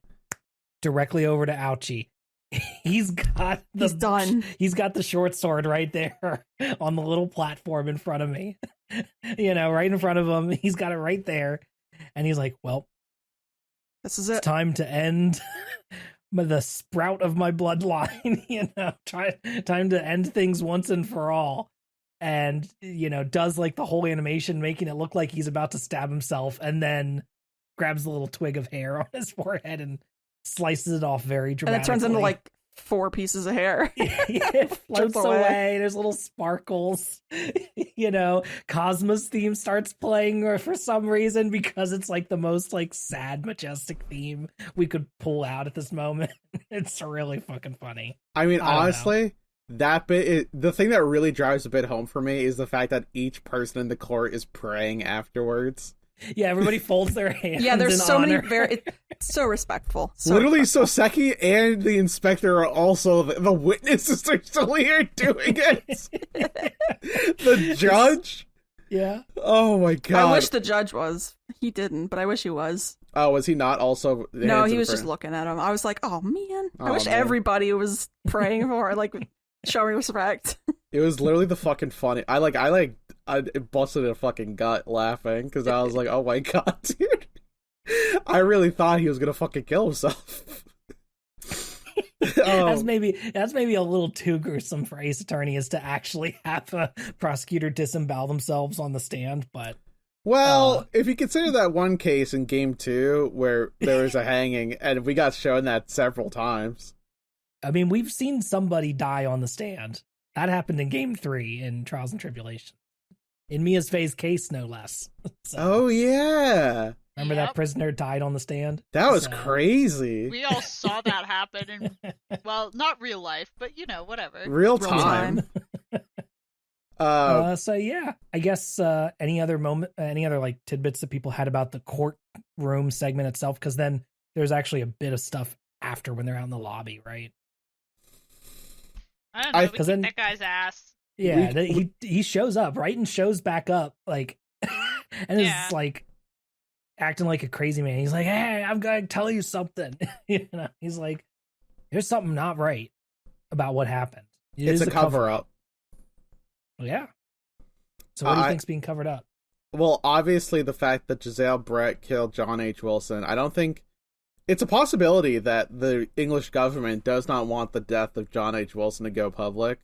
directly over to Ouchie. He's got He's done. He's got the short sword right there on the little platform in front of me. Right in front of him. He's got it right there. And he's like, well, This is it's it. time to end the sprout of my bloodline. Time to end things once and for all. And, does like the whole animation, making it look like he's about to stab himself, and then grabs the little twig of hair on his forehead and slices it off very And dramatically. it turns into like 4 pieces of hair. It floats Chips away. away. There's little sparkles. Cosmo's theme starts playing for some reason because it's like the most like sad, majestic theme we could pull out at this moment. It's really fucking funny. I mean, I don't honestly, that bit, the thing that really drives a bit home for me is the fact that each person in the court is praying afterwards. Yeah, everybody folds their hands. Yeah, there's in so honor. many it's so respectful. So Literally, respectful. Soseki and the inspector are also the witnesses are still here doing it. The judge? Yeah. Oh my god. I wish the judge was. He didn't, but I wish he was. Oh, was he not also? No, he was just looking at him. I was like, oh man. I Oh, wish man. everybody was praying for like showing respect. It was literally the fucking funny. I busted a fucking gut laughing because I was like, oh my god, dude. I really thought he was gonna fucking kill himself. That's maybe a little too gruesome for Ace Attorney, is to actually have a prosecutor disembowel themselves on the stand, but Well, if you consider that one case in game 2 where there was a hanging, and we got shown that several times. I mean, we've seen somebody die on the stand. That happened in game 3 in Trials and Tribulations. In Mia's Faye's case, no less. So, Oh yeah, remember Yep. that prisoner died on the stand? that was So- crazy. We all saw that happen in, well, not real life, but whatever. Real Real time. So yeah, I guess any other like tidbits that people had about the courtroom segment itself, because then there's actually a bit of stuff after when they're out in the lobby, right? I don't know. We because kicked then that guy's ass. yeah, he shows up right and shows back up like, and Yeah. is like acting like a crazy man. He's like, "Hey, I'm gonna tell you something." You know, he's like, "There's something not right about what happened. It's a cover up. Yeah. So what do you think's being covered up? Well, obviously the fact that Giselle Brett killed John H. Wilson, I don't think it's a possibility that the English government does not want the death of John H. Wilson to go public.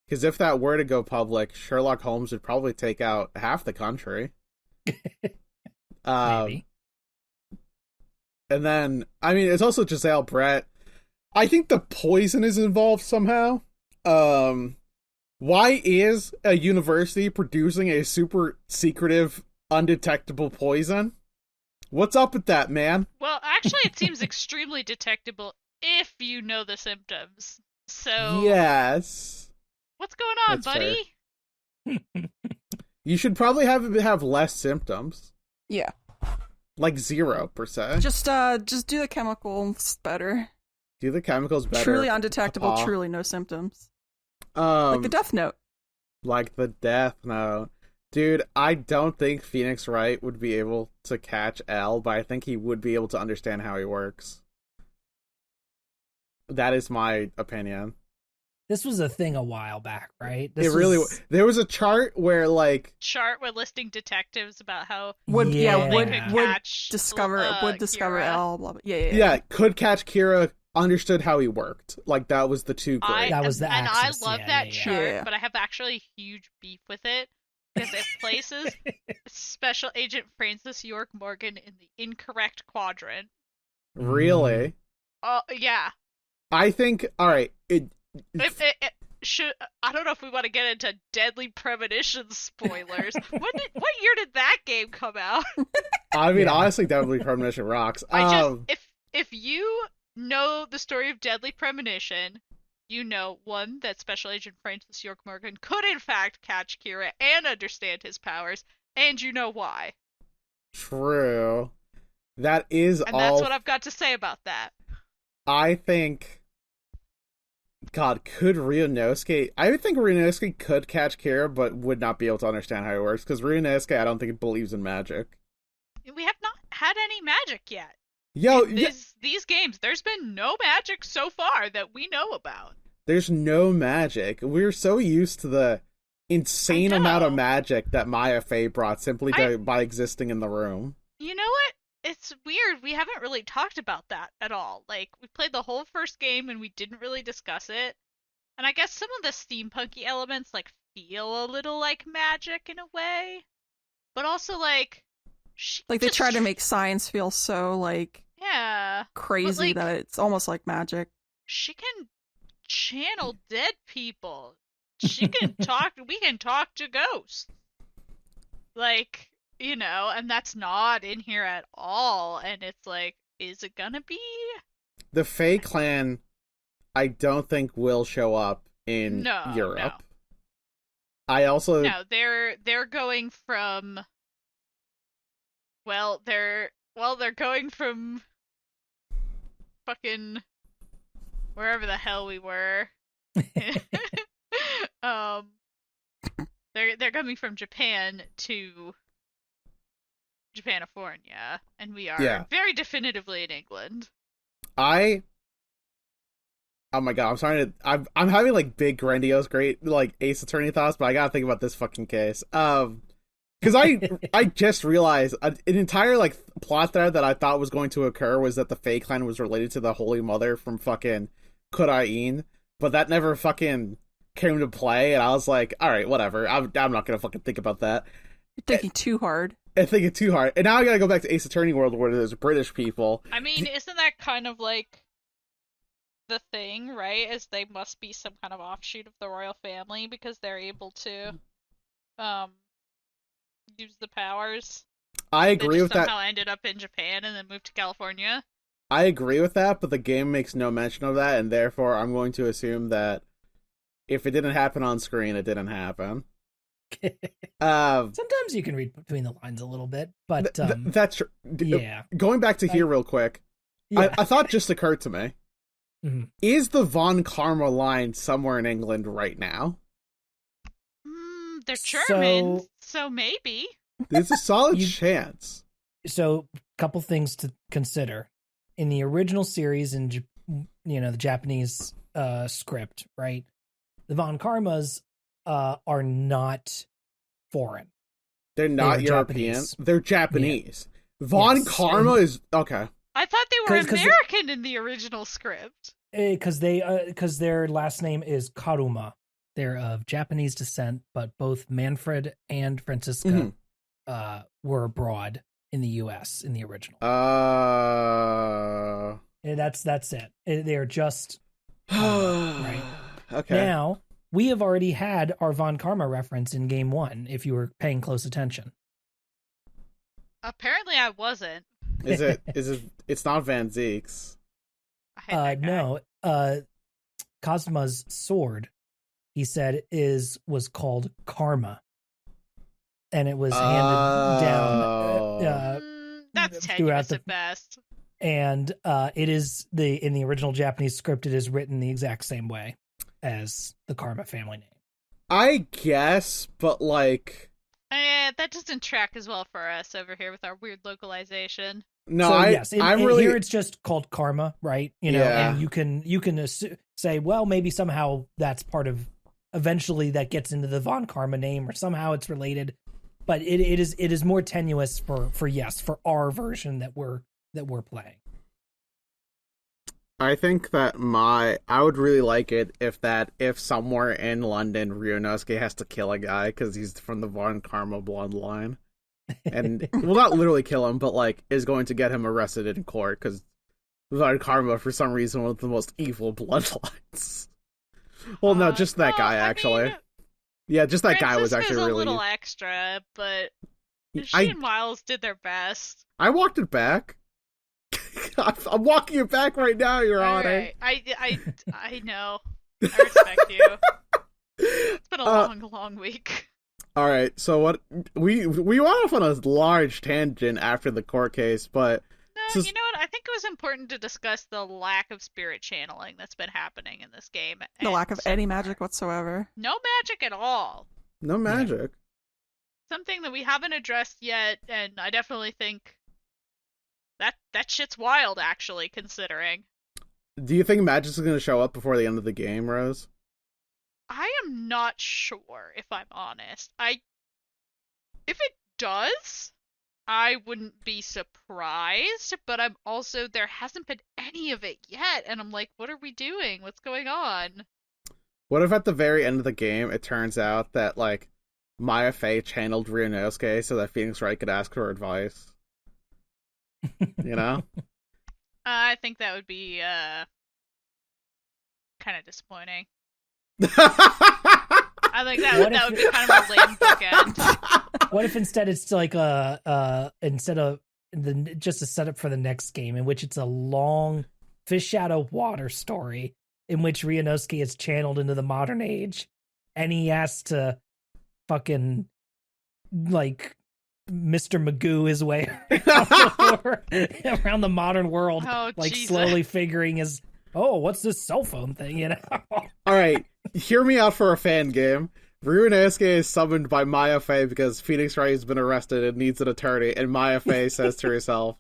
Because if that were to go public, Sherlock Holmes would probably take out half the country. Maybe. And then, I mean, it's also Giselle Brett. I think the poison is involved somehow. Why is a university producing a super secretive, undetectable poison? What's up with that, man? Well, actually, it seems extremely detectable if you know the symptoms. So Yes. what's going on, That's buddy? You should probably have less symptoms. Yeah. Like 0%. Just do the chemicals better. Do the chemicals better. Truly undetectable, Papa. truly no symptoms. Like the Death Note. Like the Death Note. Dude, I don't think Phoenix Wright would be able to catch L, but I think he would be able to understand how he works. That is my opinion. This was a thing a while back, right? There was a chart where like Chart with listing detectives about how Would they Yeah. could would catch discover Kira. L, blah, blah. Yeah. yeah, could catch Kira, understood how he worked. Like that was the two grades. That was the and axis, I love yeah, that yeah, chart, yeah. but I have actually huge beef with it because it places Special Agent Francis York Morgan in the incorrect quadrant. Really? Oh yeah. I think alright, It should. I don't know if we want to get into Deadly Premonition spoilers. What year did that game come out? I mean Yeah. honestly Deadly Premonition rocks. If you know the story of Deadly Premonition, you know one that Special Agent Francis York Morgan could in fact catch Kira and understand his powers, and you know why. True. That is And all. that's what I've got to say about that. I think. God, could Ryunosuke? I would think Ryunosuke could catch Kira, but would not be able to understand how it works, because Ryunosuke, I don't think believes in magic. We have not had any magic yet. Yo, These games, there's been no magic so far that we know about. there's no magic. We're so used to the insane I know. amount of magic that Maya Fey brought simply by existing in the room. You know what? It's weird. We haven't really talked about that at all. Like, we played the whole first game and we didn't really discuss it. And I guess some of the steampunky elements, like, feel a little like magic in a way. But also, like, Like they try to make science feel so like Yeah. crazy like- that it's almost like magic. She can channel dead people. She can talk. We can talk to ghosts. Like, you know, and that's not in here at all. And it's like, is it gonna be? The Fey clan, I don't think will show up in No, Europe. I also No, they're going from. Well, they're going from fucking wherever the hell we were. They're coming from Japan to Japanifornia, and we are very definitively in England. Oh my god, I'm starting to. I'm having like big, grandiose, great like Ace Attorney thoughts, but I gotta think about this fucking case. Because I just realized an entire like plot thread that I thought was going to occur was that the Fae clan was related to the Holy Mother from fucking Kurain, but that never fucking came to play, and I was like, all right, whatever. I'm not gonna fucking think about that. You're thinking too hard. I think it's too hard, and now I gotta go back to Ace Attorney world where there's British people. I mean, isn't that kind of like the thing, right? Is they must be some kind of offshoot of the royal family because they're able to use the powers. I agree with that. Somehow ended up in Japan and then moved to California. I agree with that, but the game makes no mention of that, and therefore I'm going to assume that if it didn't happen on screen, it didn't happen. Sometimes you can read between the lines a little bit, but that's true. yeah. Going back to here real quick, Yeah. I thought just occurred to me. Mhm. Is the Von Karma line somewhere in England right now? They're So- German, so maybe. There's a solid You- chance. So, couple things to consider. In the original series, in the Japanese script, right? The Von Karmas are not foreign. They're not are European. Japanese. They're Japanese. Von Yes. Karma is okay. I thought they were 'Cause American in the original script. Because their last name is Karuma. They're of Japanese descent, but both Manfred and Francisca were abroad in the U.S. in the original. That's it. They're just right. Okay. Now we have already had our Von Karma reference in game 1. If you were paying close attention, Apparently, I wasn't. Is it? It's not Van Zeek's. I hate that guy. no. Cosma's sword, he said, was called Karma, and it was handed down. That's throughout tenuous the- at best. And it is in the original Japanese script, it is written the exact same way as the Karma family name. I guess, but like, That doesn't track as well for us over here with our weird localization. no, So, yes, I'm really here. It's just called Karma, right? Yeah. And you can say, well, maybe somehow that's part of. Eventually, that gets into the Von Karma name, or somehow it's related. But it is more tenuous for our version that we're playing. I think that I would really like it if somewhere in London Ryunosuke has to kill a guy because he's from the Von Karma bloodline, and well, not literally kill him, but like is going to get him arrested in court because Von Karma, for some reason, one of the most evil bloodlines. Well, no, just that guy actually. Yeah, just that guy was actually a really. little extra, but she I- and Miles did their best. I walked it back. I'm walking it back right now, Your Honor. Alright, I know. I respect you. It's been a long week. All right, so what we went off on a large tangent after the court case, but No, you know what? I think it was important to discuss the lack of spirit channeling that's been happening in this game. The lack of so any far. magic whatsoever. No magic at all. no magic. Something that we haven't addressed yet, and I definitely think that shit's wild, actually, considering. Do you think magic's going to show up before the end of the game, Rose? I am not sure, if I'm honest. If it does, I wouldn't be surprised, but I'm also, there hasn't been any of it yet, and I'm like, what are we doing? What's going on? What if at the very end of the game it turns out that like Maya Fey channeled Ryunosuke so that Phoenix Wright could ask her advice? You know? I think that would be kind of disappointing. I think that would be kind of a lame bookend. What if instead it's like instead of just a setup for the next game, in which it's a long fish out of water story in which Ryunosuke is channeled into the modern age, and he has to fucking like Mr. Magoo his way around the modern world, Oh, like Jesus. slowly figuring his what's this cell phone thing, you know? All right, hear me out for a fan game. Ryunosuke is summoned by Maya Fey because Phoenix Wright has been arrested and needs an attorney, and Maya Fey says to herself,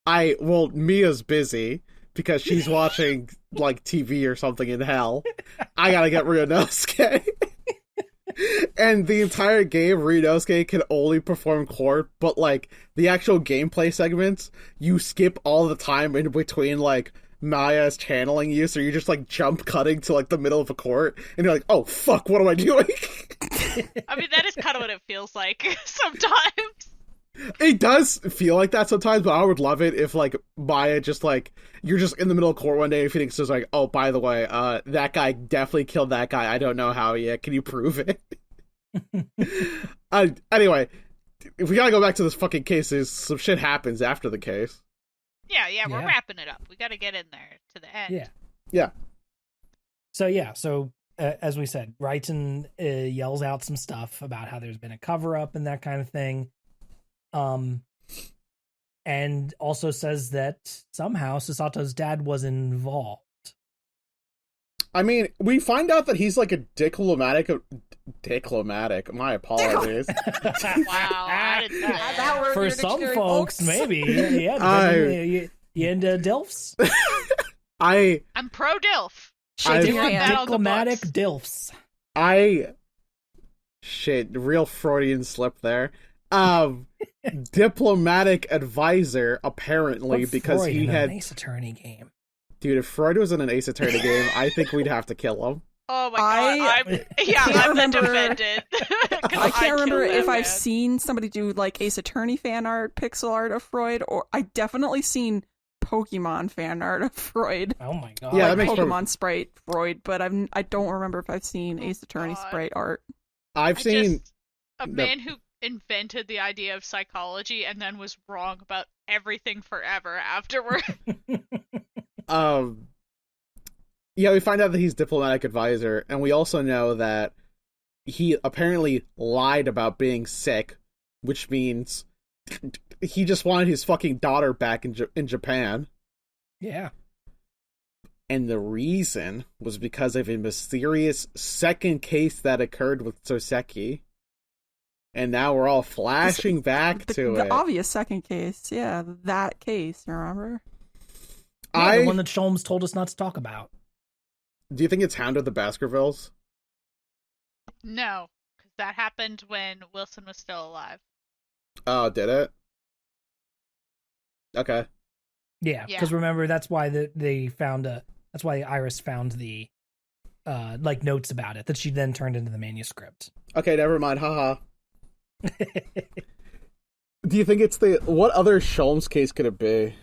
Mia's busy because she's watching like TV or something in hell. I gotta get Ryunosuke. And the entire game, Ryunosuke can only perform court, but like the actual gameplay segments, you skip all the time in between like Maya's channeling you, so you're just like jump cutting to like the middle of a court, and you're like, oh fuck, what am I doing? I mean, that is kind of what it feels like sometimes. It does feel like that sometimes, but I would love it if like Maya just like, you're just in the middle of court one day and Phoenix is like, oh, by the way, that guy definitely killed that guy. I don't know how yet. Can you prove it? Anyway, if we gotta go back to this fucking case, some shit happens after the case. Yeah, we're Yeah. wrapping it up. We got to get in there to the end. Yeah. So as we said, Wrighton yells out some stuff about how there's been a cover up and that kind of thing. And also says that somehow Sasato's dad was involved. I mean, we find out that he's like a diplomatic. My apologies. Wow, I didn't know that. For some folks, maybe. Yeah, you into DILFs? I'm pro DILF. Shaking your want hand. that on the Diplomatic books. DILFs. Shit, real Freudian slip there. Diplomatic advisor, apparently, Put because Freud he in had... an Ace Attorney game. Dude, if Freud was in an Ace Attorney game, I think we'd have to kill him. Oh my god, I'm been defended. I can't remember killed that if I've man. seen somebody do like Ace Attorney fan art, pixel art of Freud, or I definitely seen Pokemon fan art of Freud. Oh my god. Yeah, Like that makes Pokemon sprite Freud, but I don't remember if I've seen Ace Attorney God. sprite art. I've seen... A man who invented the idea of psychology and then was wrong about everything forever afterward. Yeah, we find out that he's diplomatic advisor, and we also know that he apparently lied about being sick, which means he just wanted his fucking daughter back in Japan. Yeah. And the reason was because of a mysterious second case that occurred with Soseki. And now we're all flashing back to The it. obvious second case, yeah, that case, remember? The one that Sholmes told us not to talk about. Do you think it's Hound of the Baskervilles? No, because that happened when Wilson was still alive. Oh, did it? Okay. Yeah, Yeah. because remember that's why they found that's why Iris found the like notes about it that she then turned into the manuscript. Okay, never mind. Haha. Do you think it's what other Sholmes case could it be?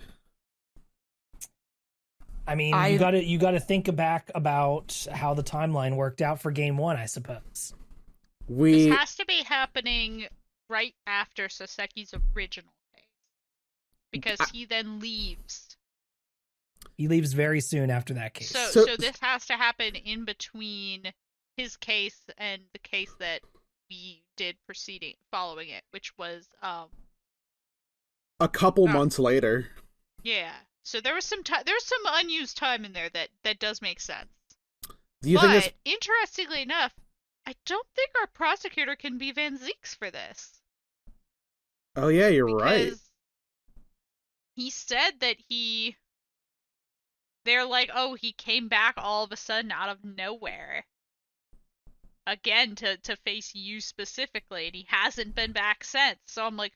I mean, you got to think back about how the timeline worked out for Game 1, I suppose. This has to be happening right after Soseki's original case. Because he then leaves. He leaves very soon after that case. So this has to happen in between his case and the case that we did following it, which was a couple months later. Yeah. So there was some there's some unused time in there that does make sense. Do you think it's... interestingly enough, I don't think our prosecutor can be Van Zeeks for this. Oh yeah, you're right. He said that they're like, oh, he came back all of a sudden out of nowhere. Again, to face you specifically, and he hasn't been back since. So I'm like,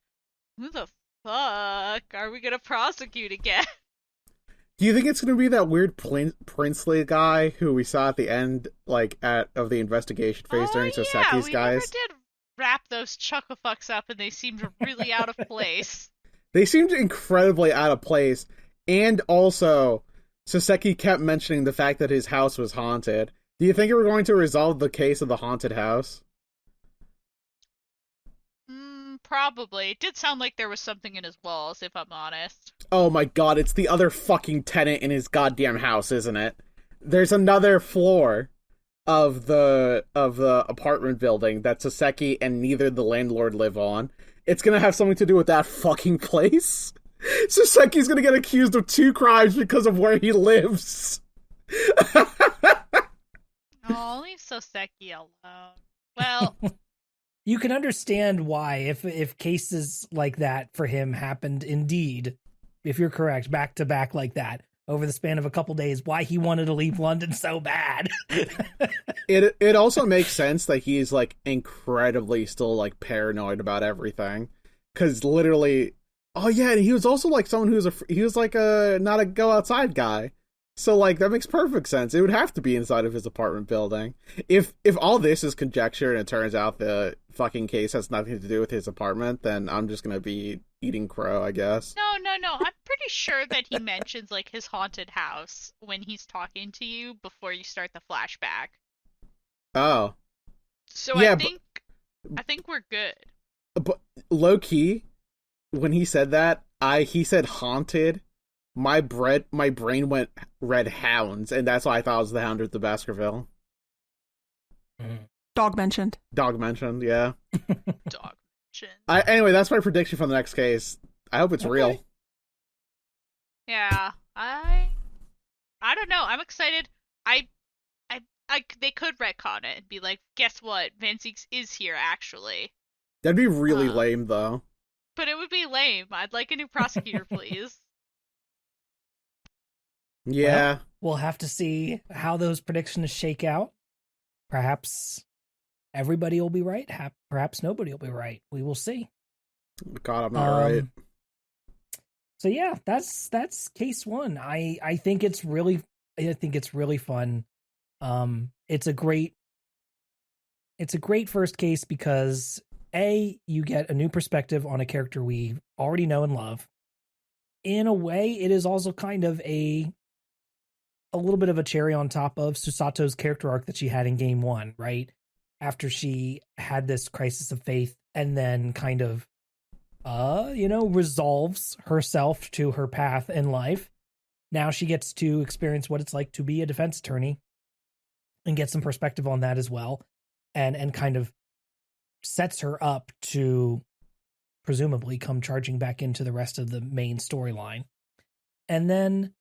who the fuck are we gonna prosecute again? Do you think it's gonna be that weird Princely guy who we saw at the end, like of the investigation phase during Soseki's we guys? never did wrap those chucklefucks up, and they seemed really out of place. They seemed incredibly out of place, and also Soseki kept mentioning the fact that his house was haunted. Do you think we're going to resolve the case of the haunted house? Probably. It did sound like there was something in his walls, if I'm honest. Oh my god, it's the other fucking tenant in his goddamn house, isn't it? There's another floor of the apartment building that Soseki and neither the landlord live on. It's gonna have something to do with that fucking place. Soseki's gonna get accused of 2 crimes because of where he lives. Oh, leave Soseki alone. Well, you can understand why if cases like that for him happened indeed, if you're correct, back to back like that over the span of a couple days, why he wanted to leave London so bad. It also makes sense that he's like incredibly still like paranoid about everything, because literally, oh yeah, and he was also like someone he was like a not a go outside guy. So, like, that makes perfect sense. It would have to be inside of his apartment building. If all this is conjecture and it turns out the fucking case has nothing to do with his apartment, then I'm just gonna be eating crow, I guess. No. I'm pretty sure that he mentions, like, his haunted house when he's talking to you before you start the flashback. Oh. So yeah, I think we're good. But low-key, when he said that, he said haunted. My brain went red hounds, and that's why I thought it was the Hound of the Baskerville. Dog mentioned, yeah. Dog mentioned. Anyway, that's my prediction for the next case. I hope it's real. Yeah, I don't know. I'm excited. they could retcon it and be like, guess what? Van Zieks is here actually. That'd be really lame, though. But it would be lame. I'd like a new prosecutor, please. Yeah. Well, we'll have to see how those predictions shake out. Perhaps everybody will be right. Perhaps nobody will be right. We will see. God, I'm not right. So yeah, that's case one. I think it's really fun. It's a great first case because you get a new perspective on a character we already know and love. In a way, it is also kind of a little bit of a cherry on top of Susato's character arc that she had in game one, right? After she had this crisis of faith and then kind of resolves herself to her path in life. Now she gets to experience what it's like to be a defense attorney and get some perspective on that as well. And kind of sets her up to presumably come charging back into the rest of the main storyline. And then,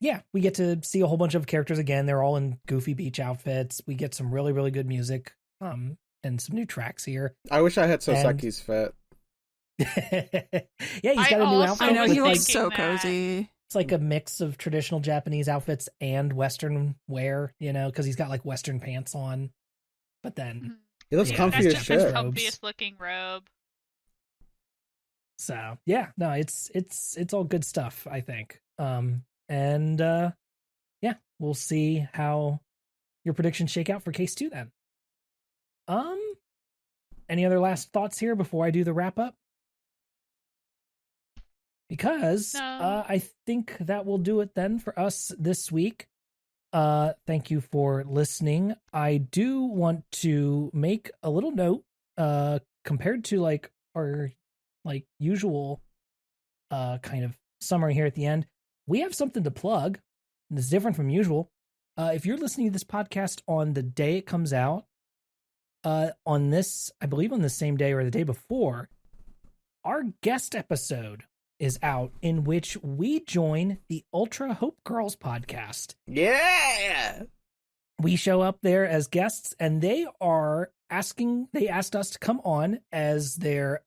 yeah, we get to see a whole bunch of characters again. They're all in goofy beach outfits. We get some really, really good music, and some new tracks here. I wish I had Soseki's fit. Yeah, he's got a new outfit. I know, he looks thinking so that. cozy. It's like a mix of traditional Japanese outfits and Western wear, because he's got like Western pants on. But then He looks comfy That's as just his shit. comfiest looking robe. So yeah, no, it's all good stuff, I think. Yeah, we'll see how your predictions shake out for case 2 then. Any other last thoughts here before I do the wrap up? Because No. I think that will do it then for us this week. Thank you for listening. I do want to make a little note, compared to like our like usual kind of summary here at the end. We have something to plug that's different from usual. If you're listening to this podcast on the day it comes out, I believe on the same day or the day before, our guest episode is out in which we join the Ultra Hope Girls podcast. Yeah! We show up there as guests and they asked us to come on as their,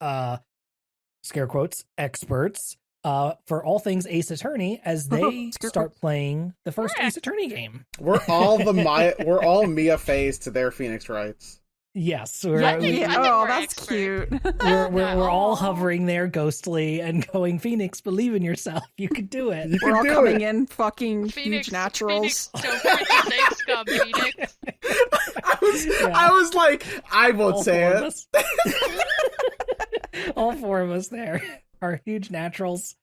scare quotes, experts, for all things Ace Attorney as they start playing the first Ace Attorney game. We're all we're all Mia Faye's to their Phoenix Wrights. Yes, I think we're that's expert. cute. we're all hovering there ghostly and going, Phoenix, believe in yourself. You can do it. You We're can all do coming it. in fucking Phoenix, huge naturals. Phoenix, don't forget to say scum, Phoenix. I was like, I won't All say four of it. us. All four of us there are huge naturals.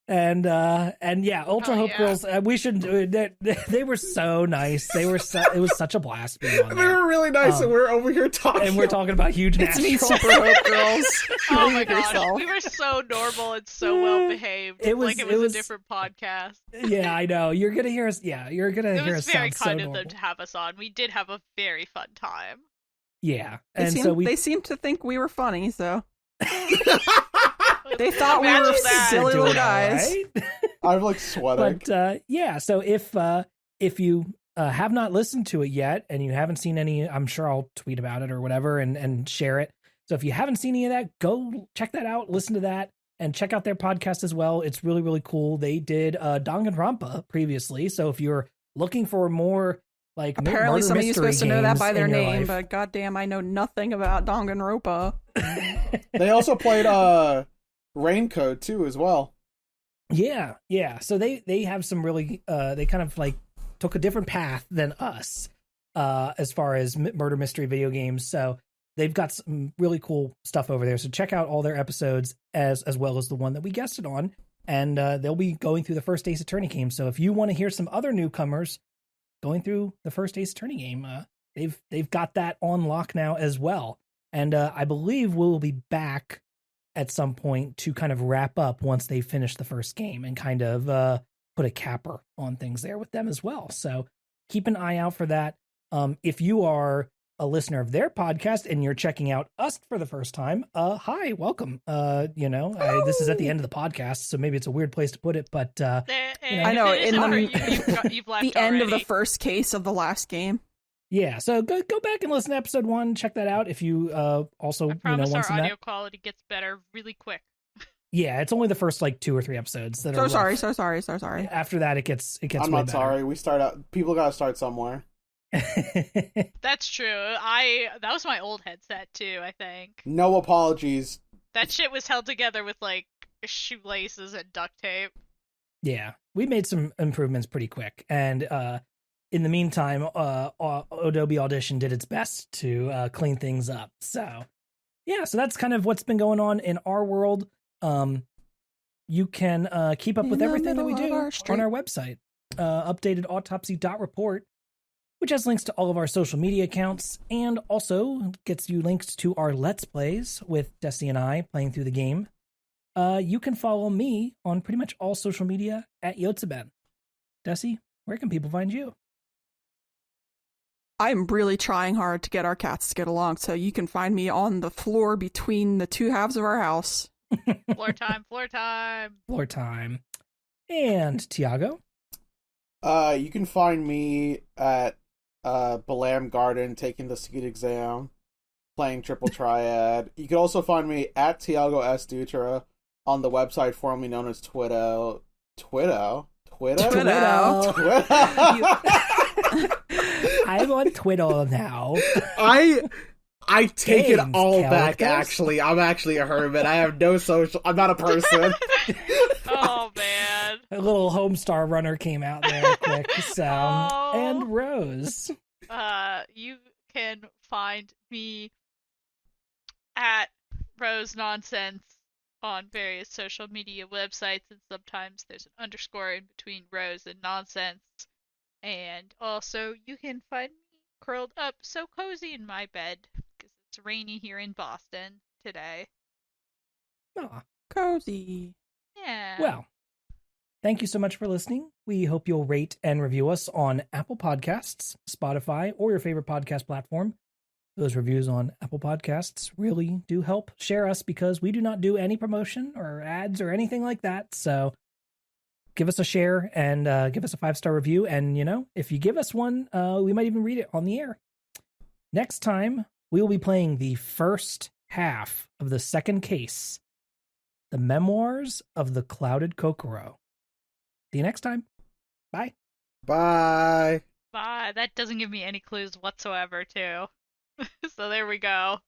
And yeah, Ultra Oh, Hope yeah. Girls. We should. They were so nice. It was such a blast being on They there. were really nice, and we're over here talking. And we're talking about huge It's naturals. me, Super Hope Girls. Oh my Believe gosh, yourself. we were so normal and so well behaved. It was- like it it was was- a different podcast. Yeah, I know. You're gonna hear us. Yeah, you're gonna It hear was us very sound so kind of normal. them to have us on. We did have a very fun time. Yeah, They and seemed, so we. they seemed to think we were funny, so they thought we Imagine were that. silly doing little all guys. right. I'm like sweating. But yeah, so if you have not listened to it yet and you haven't seen any, I'm sure I'll tweet about it or whatever and share it. So if you haven't seen any of that, go check that out, listen to that, and check out their podcast as well. It's really, really cool. They did Danganronpa previously, so if you're looking for more like Apparently, murder some of you mystery supposed to know that games by their in your name, life- but goddamn, I know nothing about Danganronpa. They also played Raincoat too, as well. Yeah. So they have some really they kind of like took a different path than us as far as murder mystery video games. So they've got some really cool stuff over there. So check out all their episodes as well as the one that we guested on. And they'll be going through the first Ace Attorney game. So if you want to hear some other newcomers going through the first Ace Attorney game, they've got that on lock now as well. And I believe we'll be back at some point to kind of wrap up once they finish the first game and kind of put a capper on things there with them as well. So keep an eye out for that. If you are a listener of their podcast and you're checking out us for the first time, hi, welcome. This is at the end of the podcast, so maybe it's a weird place to put it, but I know in you've left the end of the already. first case of the last game. yeah. So go back and listen to episode 1. Check that out if you also I promise want our some of audio that. quality gets better really quick. Yeah, it's only the first like 2 or 3 episodes that are. So sorry. After that, it gets. I'm way not better. sorry. We start out. People gotta start somewhere. That's true. That was my old headset too, I think. No apologies. That shit was held together with like shoelaces and duct tape. Yeah, we made some improvements pretty quick, and in the meantime, Adobe Audition did its best to clean things up. So, yeah, so that's kind of what's been going on in our world. You can keep up with everything that we do on our website, updated autopsy.report, which has links to all of our social media accounts and also gets you links to our Let's Plays with Dessy and I playing through the game. You can follow me on pretty much all social media at Yotsuben. Dessy, where can people find you? I'm really trying hard to get our cats to get along, so you can find me on the floor between the 2 halves of our house. Floor time. Floor time. And Tiago? You can find me at Balam Garden taking the seat exam, playing Triple Triad. You can also find me at Tiago S. Dutra on the website formerly known as Twitter. I'm on Twitter now. I take it Games, all back, characters. actually. I'm actually a hermit. I have no social... I'm not a person. Oh man. A little Homestar Runner came out there quick. So, Oh. and Rose. You can find me at Rose Nonsense on various social media websites, and sometimes there's an underscore in between Rose and Nonsense. And also, you can find me curled up so cozy in my bed because it's rainy here in Boston today. Aw, Cozy. Yeah. well, thank you so much for listening. We hope you'll rate and review us on Apple Podcasts, Spotify, or your favorite podcast platform. Those reviews on Apple Podcasts really do help share us because we do not do any promotion or ads or anything like that. So give us a share and give us a 5-star review. And, if you give us one, we might even read it on the air. Next time, we will be playing the first half of the second case, The Memoirs of the Clouded Kokoro. See you next time. Bye. Bye. Bye. That doesn't give me any clues whatsoever, too. So there we go.